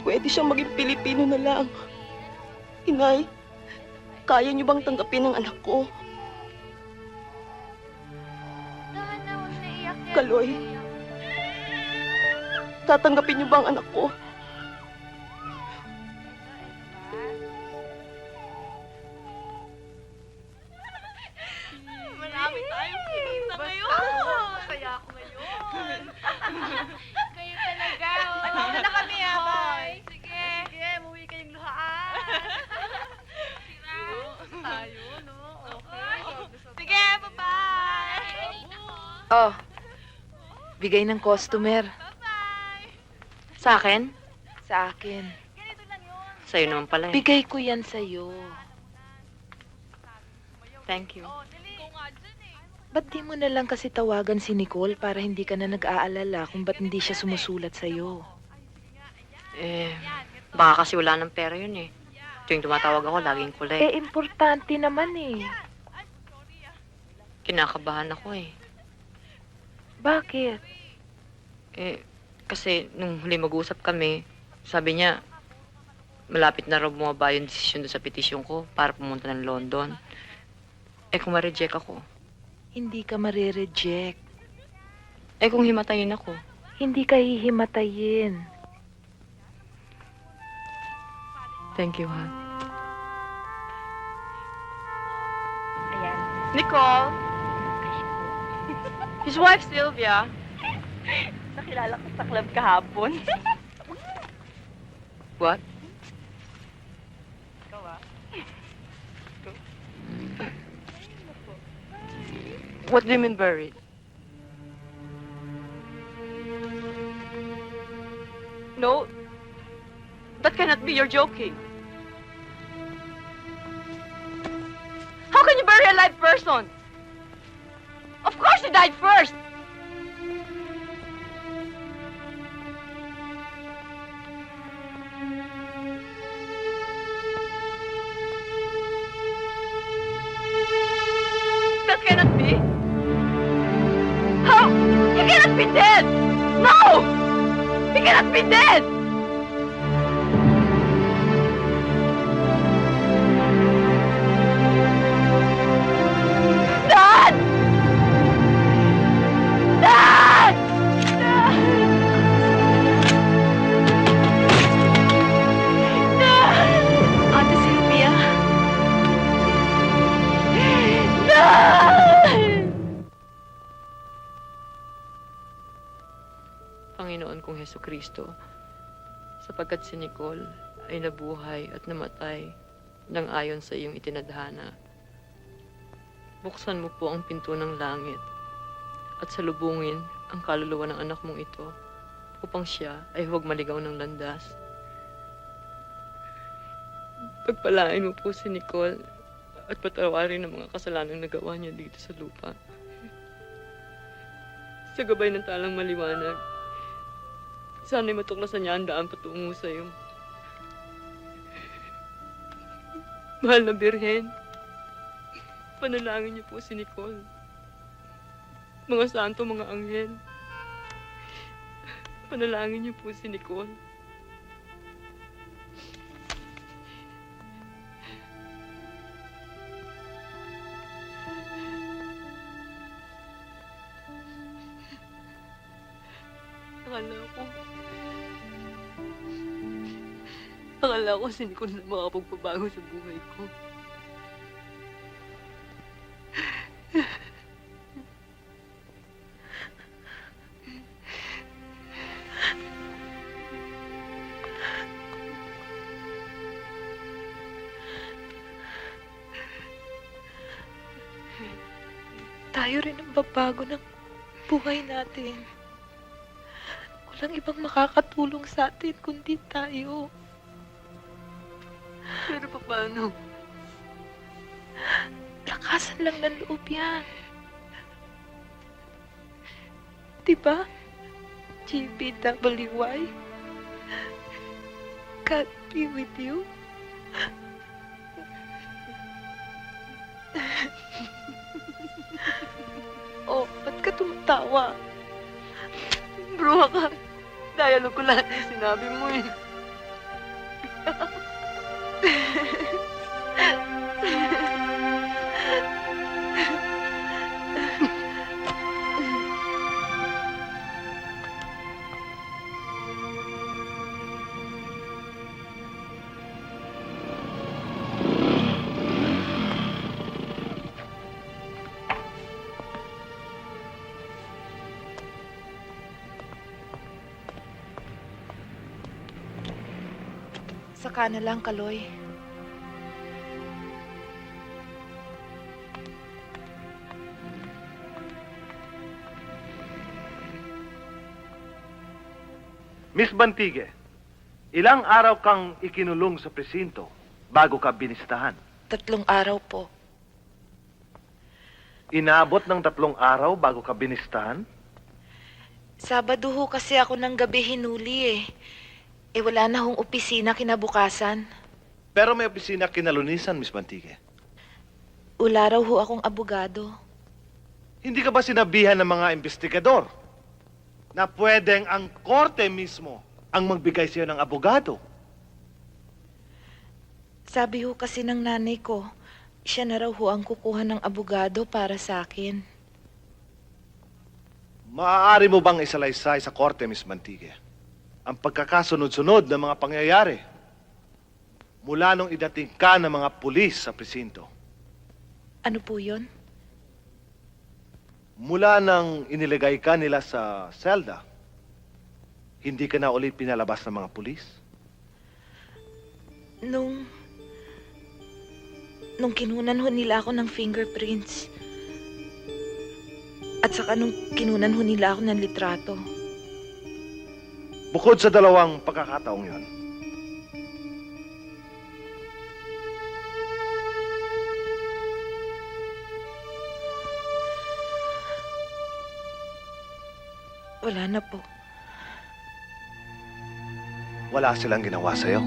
pwede siyang maging Pilipino na lang. Inay, kaya niyo bang tanggapin ang anak ko? Kaloy, tatanggapin niyo ba ang anak ko? Marami tayong kinita ngayon. Masaya ako ngayon. Kayo talaga. Ano na kami ha, bye. Sige. Sige, muwi kayong luhaan. Tayo, no? Okay. Sige, bye-bye. Oh, bigay ng customer. Sa akin? Sa akin. Sa'yo naman pala eh. Bigay ko yan sa'yo. Thank you. Ba't di mo na lang kasi tawagan si Nicole para hindi ka na nag-aalala kung ba't hindi siya sumusulat sa'yo? Eh, baka kasi wala ng pera yun eh. Tuwing tumatawag ako, laging kulit. Eh, importante naman eh. Kinakabahan ako eh. Bakit? Eh, kasi nung huli mag-usap kami, sabi niya, malapit na raw bumaba yung desisyon doon sa petisyon ko para pumunta ng London. Eh, kung ma-reject ako. Hindi ka marereject. Eh, kung himatayin ako. Hindi ka hihimatayin. Thank you, ha? Ayan. Nicole! His wife, Sylvia. Nakilala ko sa club kahapon. What? Ikaw ah. What do you mean buried? No, that cannot be. You're joking. How can you bury a live person? Of course he died first. That cannot be. How? He cannot be dead! No! He cannot be dead! Dad! Dad! Ate Sylvia? Panginoon kong Hesukristo, sapagkat si Nicole ay nabuhay at namatay nang ayon sa iyong itinadhana. Buksan mo po ang pinto ng langit at salubungin ang kaluluwa ng anak mong ito upang siya ay huwag maligaw ng landas. Pagpalain mo po si Nicole at patawarin ang mga kasalanang nagawa niya dito sa lupa. Sa gabay ng talang maliwanag, sana'y matuklasan niya ang daan patungo sa'yo. Mahal na Birhen, panalangin niyo po si Nicole. Mga santo, mga anghel, panalangin niyo po si Nicole. Akala ko si Nicole na makapagpabago sa buhay ko. Tayo rin ang babago ng buhay natin. Walang ibang makakatulong sa atin kundi tayo. Pero paano? Lakasan lang ng loob yan. Diba? GBWY? God be with you. Oh, ba't ka tumatawa? Bro ka. Dialogue ko lahat yung sinabi mo eh. Saka na lang, Kaloy. Miss Bantige, ilang araw kang ikinulong sa presinto bago ka binistahan? 3 araw po. Inabot ng 3 araw bago ka binistahan? Sabado ho kasi ako ng gabi hinuli eh. Eh wala na hong opisina kinabukasan. Pero may opisina kinalunisan, Miss Bantige. Wala raw ho akong abogado. Hindi ka ba sinabihan ng mga investigador na pwedeng ang korte mismo ang magbigay sa'yo ng abogado? Sabi ho kasi ng nanay ko, siya na raw ho ang kukuha ng abogado para sa akin. Maaari mo bang isalaysay sa korte, Miss Bantige, ang pagkakasunod-sunod ng mga pangyayari mula nung idating ka ng mga pulis sa presinto? Ano po yun? Mula nang iniligay ka nila sa selda, hindi ka na ulit pinalabas ng mga pulis? Nung kinunan ho nila ako ng fingerprints. At saka nung kinunan ho nila ako ng litrato. Bukod sa 2 pagkakataong yon, wala na po. wala silang ginawa sa'yo.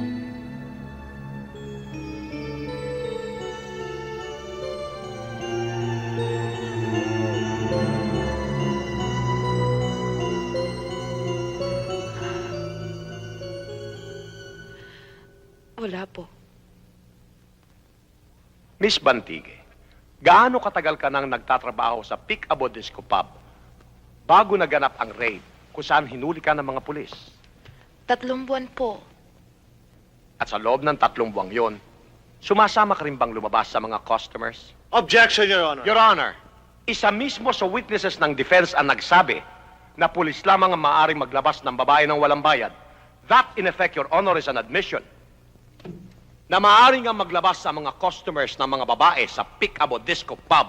Wala po. Miss Bantige, gaano katagal ka nang nagtatrabaho sa Pick-a-Bo Disco Pub bago naganap ang raid kung saan hinuli ka ng mga pulis? 3 buwan po. At sa loob ng 3 buwang yon, sumasama ka rin bang lumabas sa mga customers? Objection, Your Honor. Your Honor, isa mismo sa witnesses ng defense ang nagsabi na pulis lamang ang maaaring maglabas ng babae ng walang bayad. That, in effect, Your Honor, is an admission na maaaring ang maglabas sa mga customers ng mga babae sa Pick-a-Bo Disco Pub.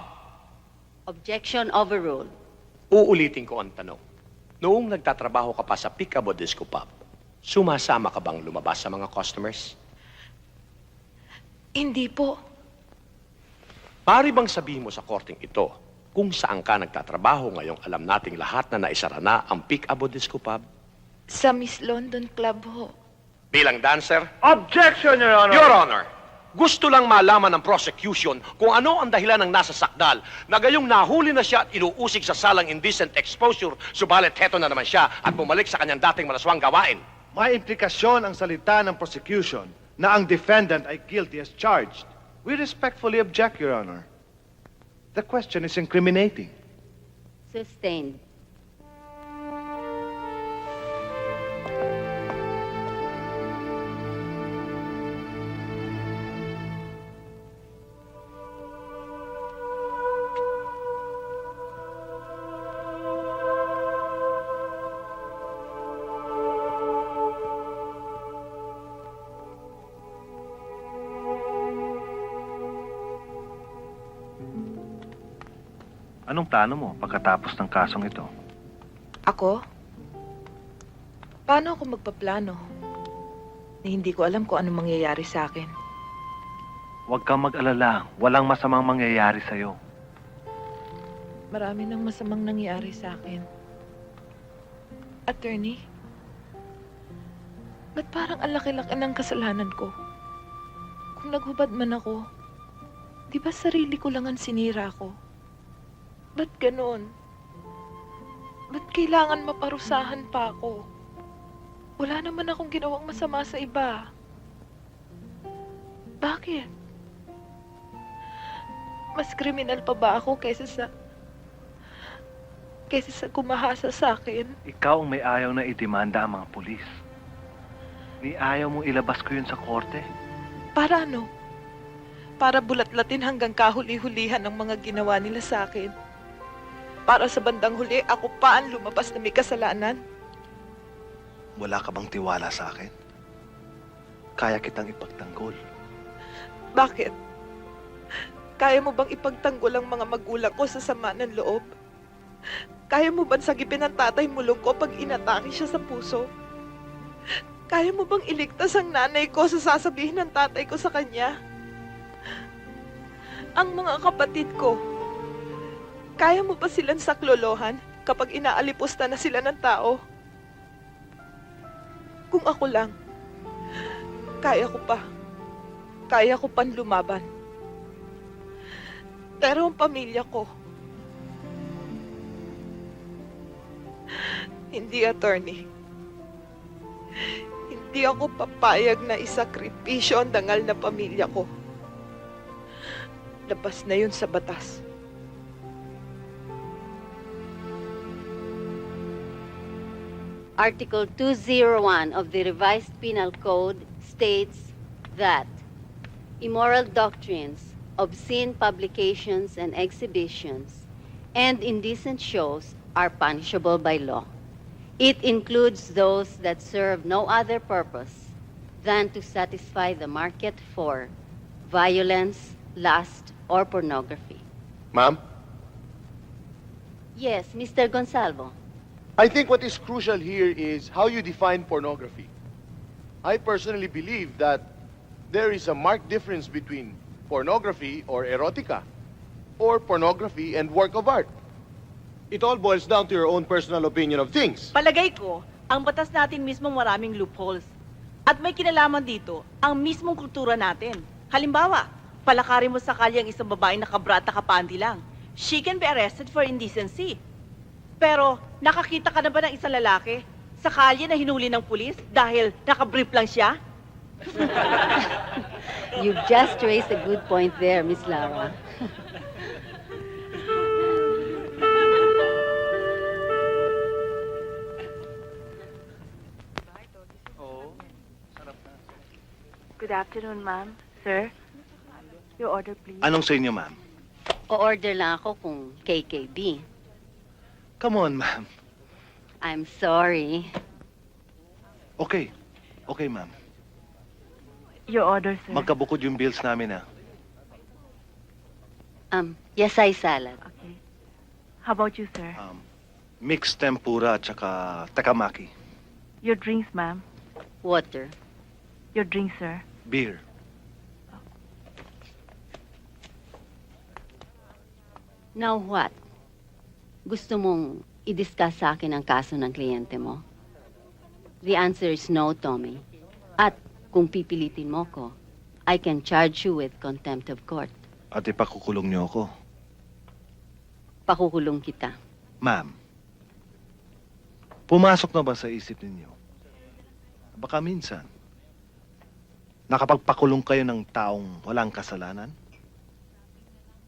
Objection overruled. Uulitin ko ang tanong. Noong nagtatrabaho ka pa sa Pick-a-Bo Disco Pub, sumasama ka bang lumabas sa mga customers? Hindi po. Pari bang sabihin mo sa korteng ito kung saan ka nagtatrabaho ngayong alam nating lahat na naisara na ang Pick-a-Bo Disco Pub? Sa Miss London Club ho. Bilang dancer? Objection, Your Honor! Your Honor, gusto lang malaman ng prosecution kung ano ang dahilan ng nasa sakdal na gayong nahuli na siya at inuusig sa salang indecent exposure, subalit heto na naman siya at bumalik sa kanyang dating malaswang gawain. May implikasyon ang salita ng prosecution na ang defendant ay guilty as charged. We respectfully object, Your Honor. The question is incriminating. Sustained. Anong plano mo pagkatapos ng kasong ito? Ako? Paano ako magpaplano? Na hindi ko alam kung anong mangyayari sa akin. Huwag kang mag-alala. Walang masamang mangyayari sa'yo. Marami nang masamang nangyari sa akin. Attorney, ba't parang ang laki-laki ng kasalanan ko? Kung naghubad man ako, di ba sarili ko lang ang sinira ko? Ba't ganon? Ba't kailangan maparusahan pa ako? Wala naman akong ginawang masama sa iba. Bakit? Mas kriminal pa ba ako kaysa sa kumahasa sa akin? Ikaw ang may ayaw na idemanda ang mga pulis. Ni ayaw mong ilabas ko yun sa korte. Para ano? Para bulat-latin hanggang kahuli-hulihan ang mga ginawa nila sa akin. Para sa bandang huli, ako pa ang lumabas na may kasalanan. Wala ka bang tiwala sa akin? Kaya kitang ipagtanggol. Bakit? Kaya mo bang ipagtanggol ang mga magulang ko sa sama ng loob? Kaya mo bang sagipin ang tatay mulong ko pag inatake siya sa puso? Kaya mo bang iligtas ang nanay ko sa sasabihin ng tatay ko sa kanya? Ang mga kapatid ko, kaya mo ba silang saklolohan kapag inaalipusta na sila ng tao? Kung ako lang, kaya ko pa. Kaya ko pang lumaban. Pero ang pamilya ko, hindi, attorney. Hindi ako papayag na isakripisyo ang dangal na pamilya ko. Labas na yun sa batas. Article 201 of the Revised Penal Code states that immoral doctrines, obscene publications and exhibitions, and indecent shows are punishable by law. It includes those that serve no other purpose than to satisfy the market for violence, lust, or pornography. Ma'am, Yes, Mr. Gonsalvo. I think what is crucial here is how you define pornography. I personally believe that there is a marked difference between pornography or erotica, or pornography and work of art. It all boils down to your own personal opinion of things. Palagay ko, ang batas natin mismo maraming loopholes. At may kinalaman dito, ang mismong kultura natin. Halimbawa, palakarin mo sa kalye ang isang babae na kabra at nakapanty lang. She can be arrested for indecency. Pero, nakakita ka na ba ng isang lalaki sa kalye na hinuli ng pulis dahil nakabrief lang siya? You've just raised a good point there, Miss Lara. Good afternoon, ma'am. Sir, your order, please. Anong sa inyo, ma'am? O-order lang ako kung KKB. Come on, ma'am. I'm sorry. Okay. Okay, ma'am. Your order, sir. Magkabukod yung bills namin, ah. Yasay salad. Okay. How about you, sir? Mixed tempura at saka takamaki. Your drinks, ma'am. Water. Your drink, sir. Beer. Now what? Gusto mong i-discuss sa akin ang kaso ng kliyente mo? The answer is no, Tommy. At kung pipilitin mo ko, I can charge you with contempt of court. At ipakukulong niyo ako. Pakukulong kita. Ma'am, pumasok na ba sa isip ninyo? Baka minsan, nakapagpakulong kayo ng taong walang kasalanan?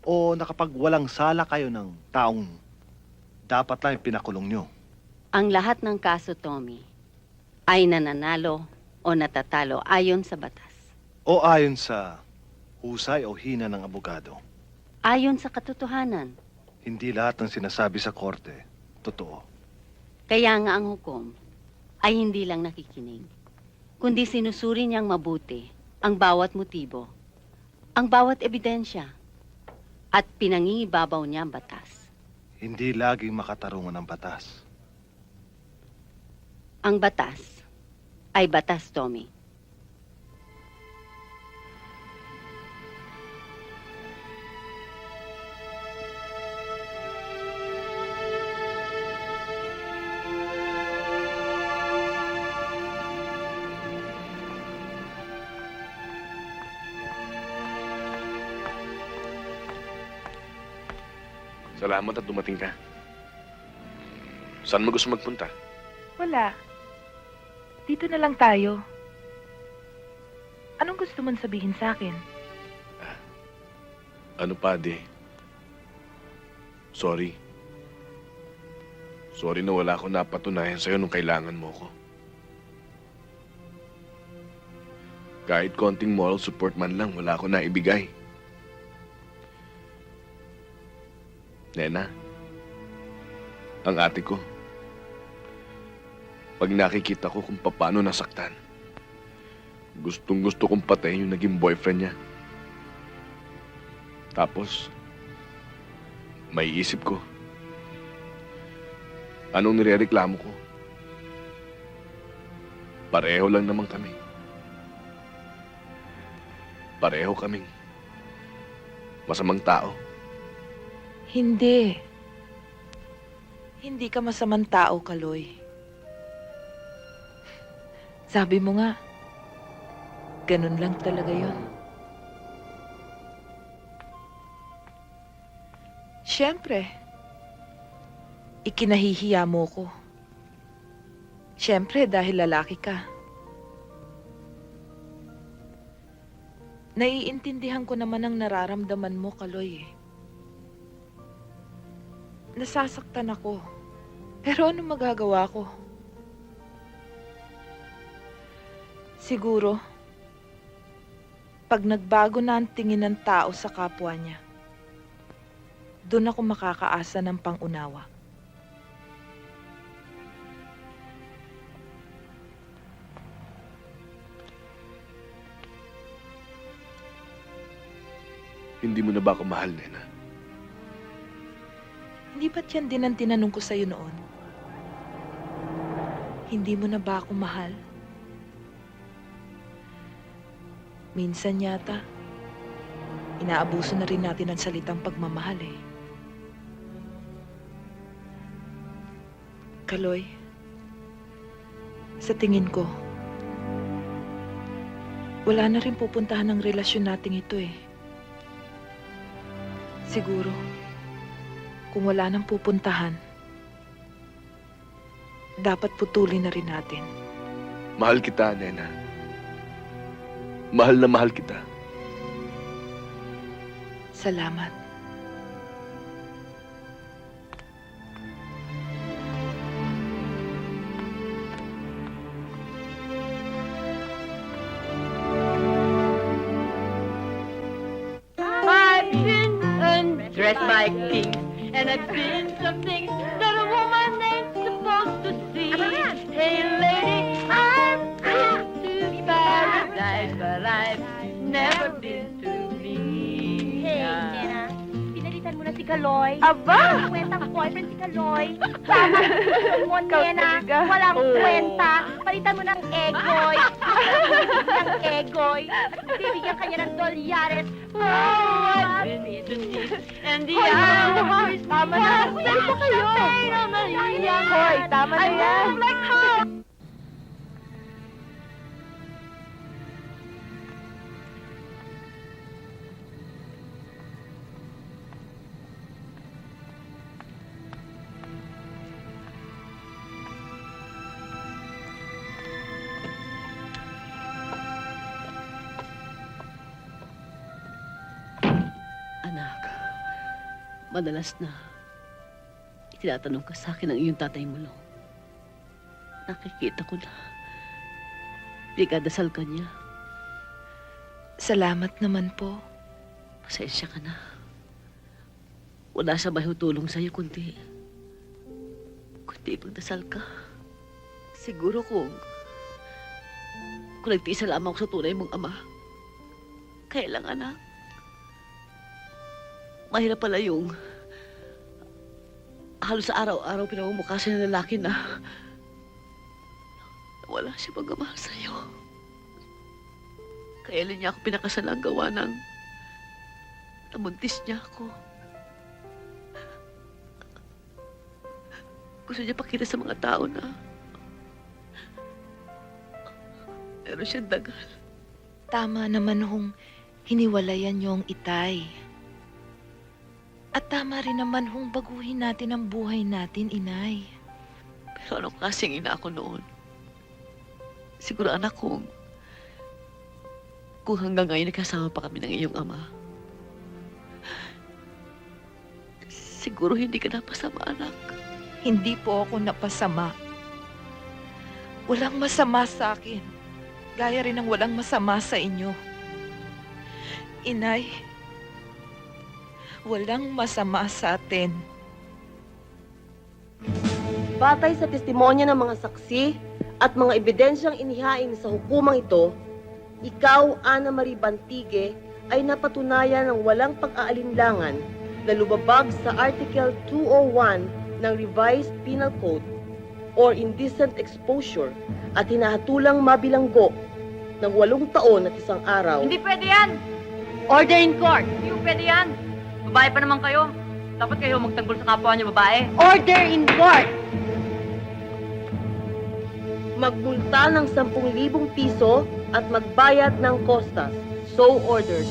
O nakapagwalang sala kayo ng taong dapat lang pinakulong nyo? Ang lahat ng kaso, Tommy, ay nananalo o natatalo ayon sa batas. O ayon sa husay o hina ng abogado? Ayon sa katotohanan. Hindi lahat ng sinasabi sa korte, totoo. Kaya nga ang hukom ay hindi lang nakikinig, kundi sinusuri niyang mabuti ang bawat motibo, ang bawat ebidensya, at pinangingibabaw niya ang batas. hindi laging makatarungan ng batas. Ang batas ay batas, Tommy. Salamat at dumating ka. Saan mo gusto magpunta? Wala. Dito na lang tayo. Anong gusto mong sabihin sa akin? Ano pa, Ade? Sorry. Sorry na wala akong napatunayan sa'yo nung kailangan mo ko. Kahit konting moral support man lang, wala akong naibigay. Nena, ang ate ko, pag nakikita ko kung paano nasaktan, gustong-gusto kong patayin yung naging boyfriend niya. Tapos, may isip ko, anong nirereklamo ko? Pareho lang naman kami. Pareho kaming masamang tao. Hindi. Hindi ka masamang tao, Kaloy. Sabi mo nga, ganun lang talaga yon. Siyempre, ikinahihiya mo ko. Siyempre, dahil lalaki ka. Naiintindihan ko naman ang nararamdaman mo, Kaloy eh. Nasasaktan ako. Pero ano magagawa ko? Siguro, pag nagbago na ang tingin ng tao sa kapwa niya, doon ako makakaasa ng pangunawa. Hindi mo na ba ako mahal, Nena? Hindi ba't yan din ang tinanong ko sa'yo noon? Hindi mo na ba ako mahal? Minsan yata, inaabuso na rin natin ang salitang pagmamahal eh. Kaloy, sa tingin ko, wala na rin pupuntahan ang relasyon nating ito eh. Siguro, kung wala nang pupuntahan, dapat putulin na rin natin. Mahal kita, Nena. Mahal na mahal kita. Salamat. I've been undressed by kings, and I've seen some things that a woman ain't supposed to see. Hey lady, I've been to paradise, but I've never been to me. Hey, Nena, pinalitan mo na si Kaloy. Aba! Walang kwentang boyfriend si Kaloy. Tama ang gusto mo, Nena. Walang kwenta. Palitan mo ng egoy. Ng egoy. At bibigyan kanya ng dolyares. Oh, I've been in the deep, and the hours. Tama na. Salita kayo. Hoy, tama na yan. Like her. Anak, madalas na itinatanong ka sa akin ang iyong tatay mo, Lo. Nakikita ko na. Pinagdasal ka niya. Salamat naman po. Pasensya ka na. Wala sa mahutulong sa'yo kundi pagdasal ka. Siguro kung nagtiisa lamang ako sa tunay mong ama, kaya lang, anak, mahirap pala yung halos araw-araw pinamumukha siya ng lalaki na wala siya pagmamahal sa'yo. Kaya lang niya ako pinakasalang gawa ng nabuntis niya ako. Gusto niya pakita sa mga tao na meron siyang dagal. Tama naman hong hiniwalayan niyo ang Itay. At tama rin naman hong baguhin natin ang buhay natin, Inay. Pero anong klaseng ina ako noon? Siguro anak kung hanggang ngayon nagkasama pa kami ng iyong ama. Siguro hindi ka napasama, anak. Hindi po ako napasama. Walang masama sa akin. Gaya rin ng walang masama sa inyo. Inay, walang masama sa atin. Batay sa testimonya ng mga saksi at mga ebidensyang inihain sa hukumang ito, ikaw, Ana Marie Bantigue, ay napatunayan ng walang pag-aalinlangan na lumabag sa Article 201 ng Revised Penal Code or indecent exposure at hinahatulang mabilanggo ng 8 taon at 1 araw. Hindi pwede yan! Order in court! Hindi pwede yan! Babae pa naman kayo. Dapat kayo magtanggol sa kapwa niyo babae. Order in court! Magmulta ng 10,000 piso at magbayad ng kostas. So ordered.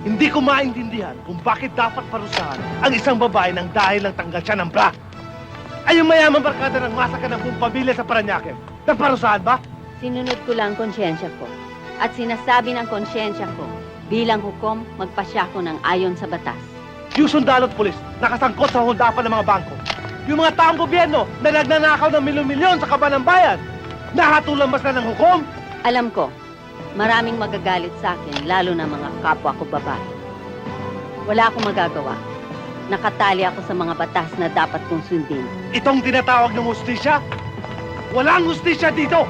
Hindi ko maintindihan kung bakit dapat parusahan ang isang babae ng dahil lang tanggal siya ng bra. Ay yung mayamang barkada ng masaka ng buong pamilya sa Paranaque. Naparusahan ba? Sinunod ko lang konsyensya ko. At sinasabi ng konsyensya ko, bilang hukom, magpasya ko ng ayon sa batas. Yung sundalo at pulis, nakasangkot sa huldapan ng mga bangko. Yung mga taong gobyerno na nagnanakaw ng milyon-milyon sa kaban ng bayan, nahatulang mas na ng hukom. Alam ko, maraming magagalit sa akin, lalo na mga kapwa ko babae. Wala akong magagawa. Nakatali ako sa mga batas na dapat kong sundin. Itong tinatawag ng hustisya? Walang hustisya dito!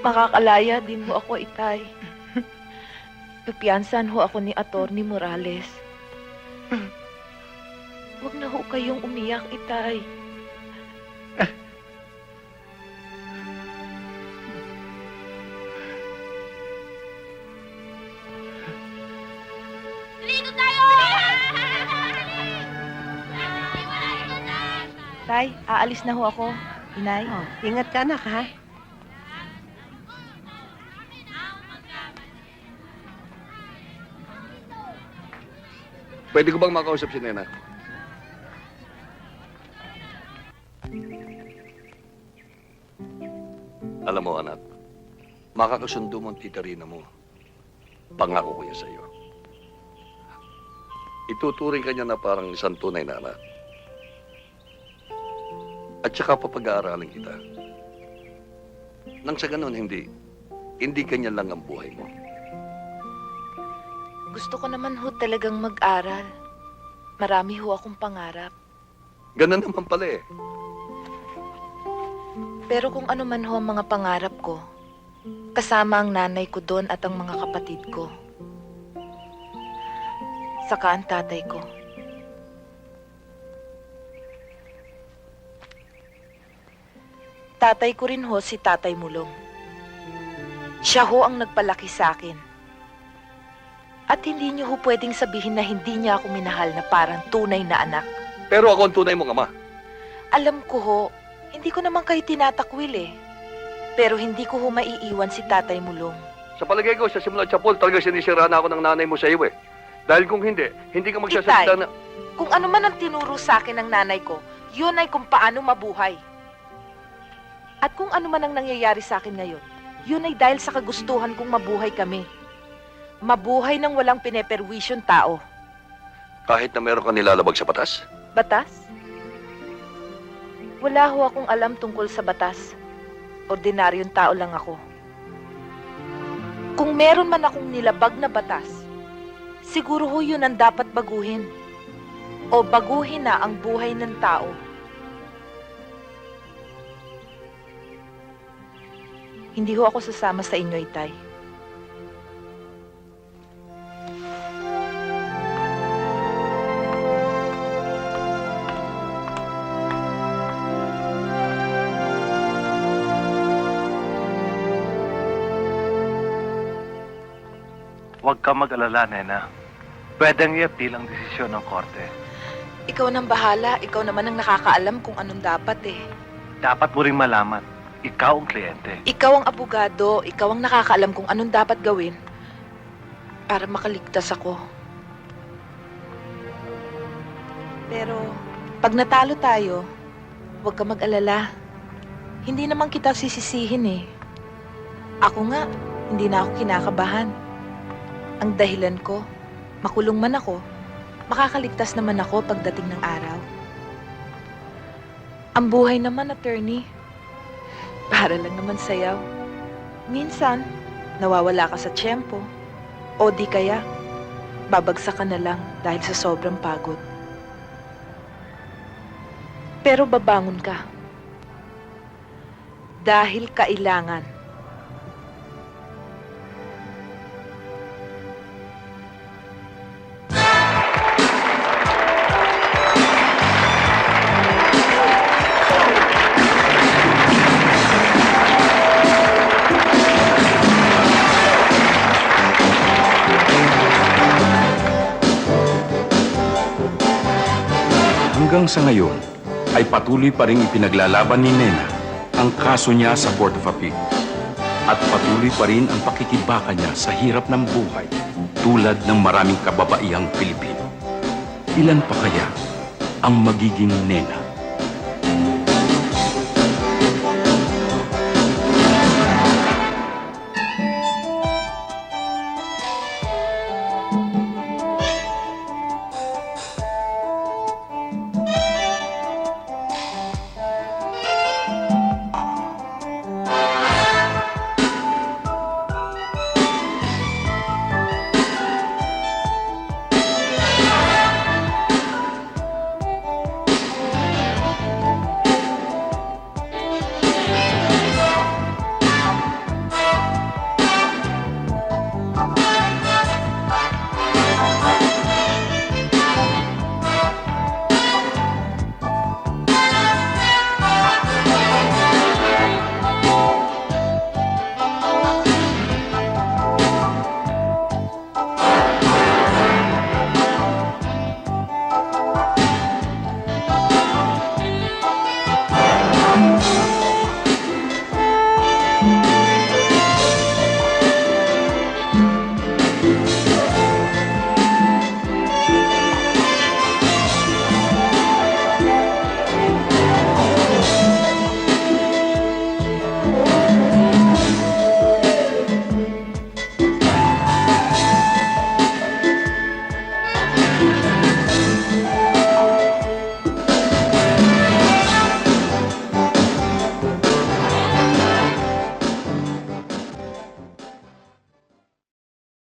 Makakalaya din ho ako, Itay. Pipiansan ho ako ni Atty. Morales. Huwag na ho kayong umiyak, Itay. Dito tayo! Tay, aalis na ho ako. Inay. Ingat ka, anak, ha? Pwede ko bang makausap si Nena? Alam mo, anak, makakasundo mo ang tita Rina mo. Pangako ko yan sa'yo. Ituturing ka niya na parang isang tunay na anak. At saka papag-aaralin kita. Nang sa ganun, hindi ganyan lang ang buhay mo. Gusto ko naman ho talagang mag-aral. Marami ho akong pangarap. Ganun naman pala eh. Pero kung ano man ho ang mga pangarap ko, kasama ang nanay ko doon at ang mga kapatid ko. Saka ang tatay ko. Tatay ko rin ho si Tatay Mulong. Siya ho ang nagpalaki sa akin. At hindi niyo ho pwedeng sabihin na hindi niya ako minahal na parang tunay na anak. Pero ako ang tunay mong ama. Alam ko ho, hindi ko naman kayo tinatakwil eh. Pero hindi ko ho maiiwan si Tatay Mulong. Sa palagay ko, sa simula Chapol, talaga sinisira na ako ng nanay mo sa iyo eh. Dahil kung hindi ka magsasalita na... Kung ano man ang tinuro sa akin ng nanay ko, yun ay kung paano mabuhay. At kung ano man ang nangyayari sa akin ngayon, yun ay dahil sa kagustuhan kong mabuhay kami. Mabuhay ng walang pineperwisyong tao. Kahit na meron ka nilalabag sa batas? Batas? Wala ho akong alam tungkol sa batas. Ordinaryong tao lang ako. Kung meron man akong nilabag na batas, siguro ho yun ang dapat baguhin. O baguhin na ang buhay ng tao. Hindi ho ako sasama sa inyo, Itay. Huwag ka mag-alala, Nena. Pwedeng i-appeal ang desisyon ng korte. Ikaw nang bahala. Ikaw naman ang nakakaalam kung anong dapat eh. Dapat mo ring malaman, ikaw ang kliyente. Ikaw ang abogado. Ikaw ang nakakaalam kung anong dapat gawin para makaligtas ako. Pero, pag natalo tayo, huwag ka mag-alala. Hindi naman kita sisisihin eh. Ako nga, hindi na ako kinakabahan. Ang dahilan ko, makulong man ako, makakaligtas naman ako pagdating ng araw. Ang buhay naman, attorney, para lang naman sayaw. Minsan, nawawala ka sa tiyempo, o di kaya, babagsak ka na lang dahil sa sobrang pagod. Pero babangon ka. Dahil kailangan. Hanggang sa ngayon, ay patuloy pa rin ipinaglalaban ni Nena ang kaso niya sa Court of Appeal. At patuloy pa rin ang pakikibaka niya sa hirap ng buhay tulad ng maraming kababaihang Pilipino. Ilan pa kaya ang magiging Nena?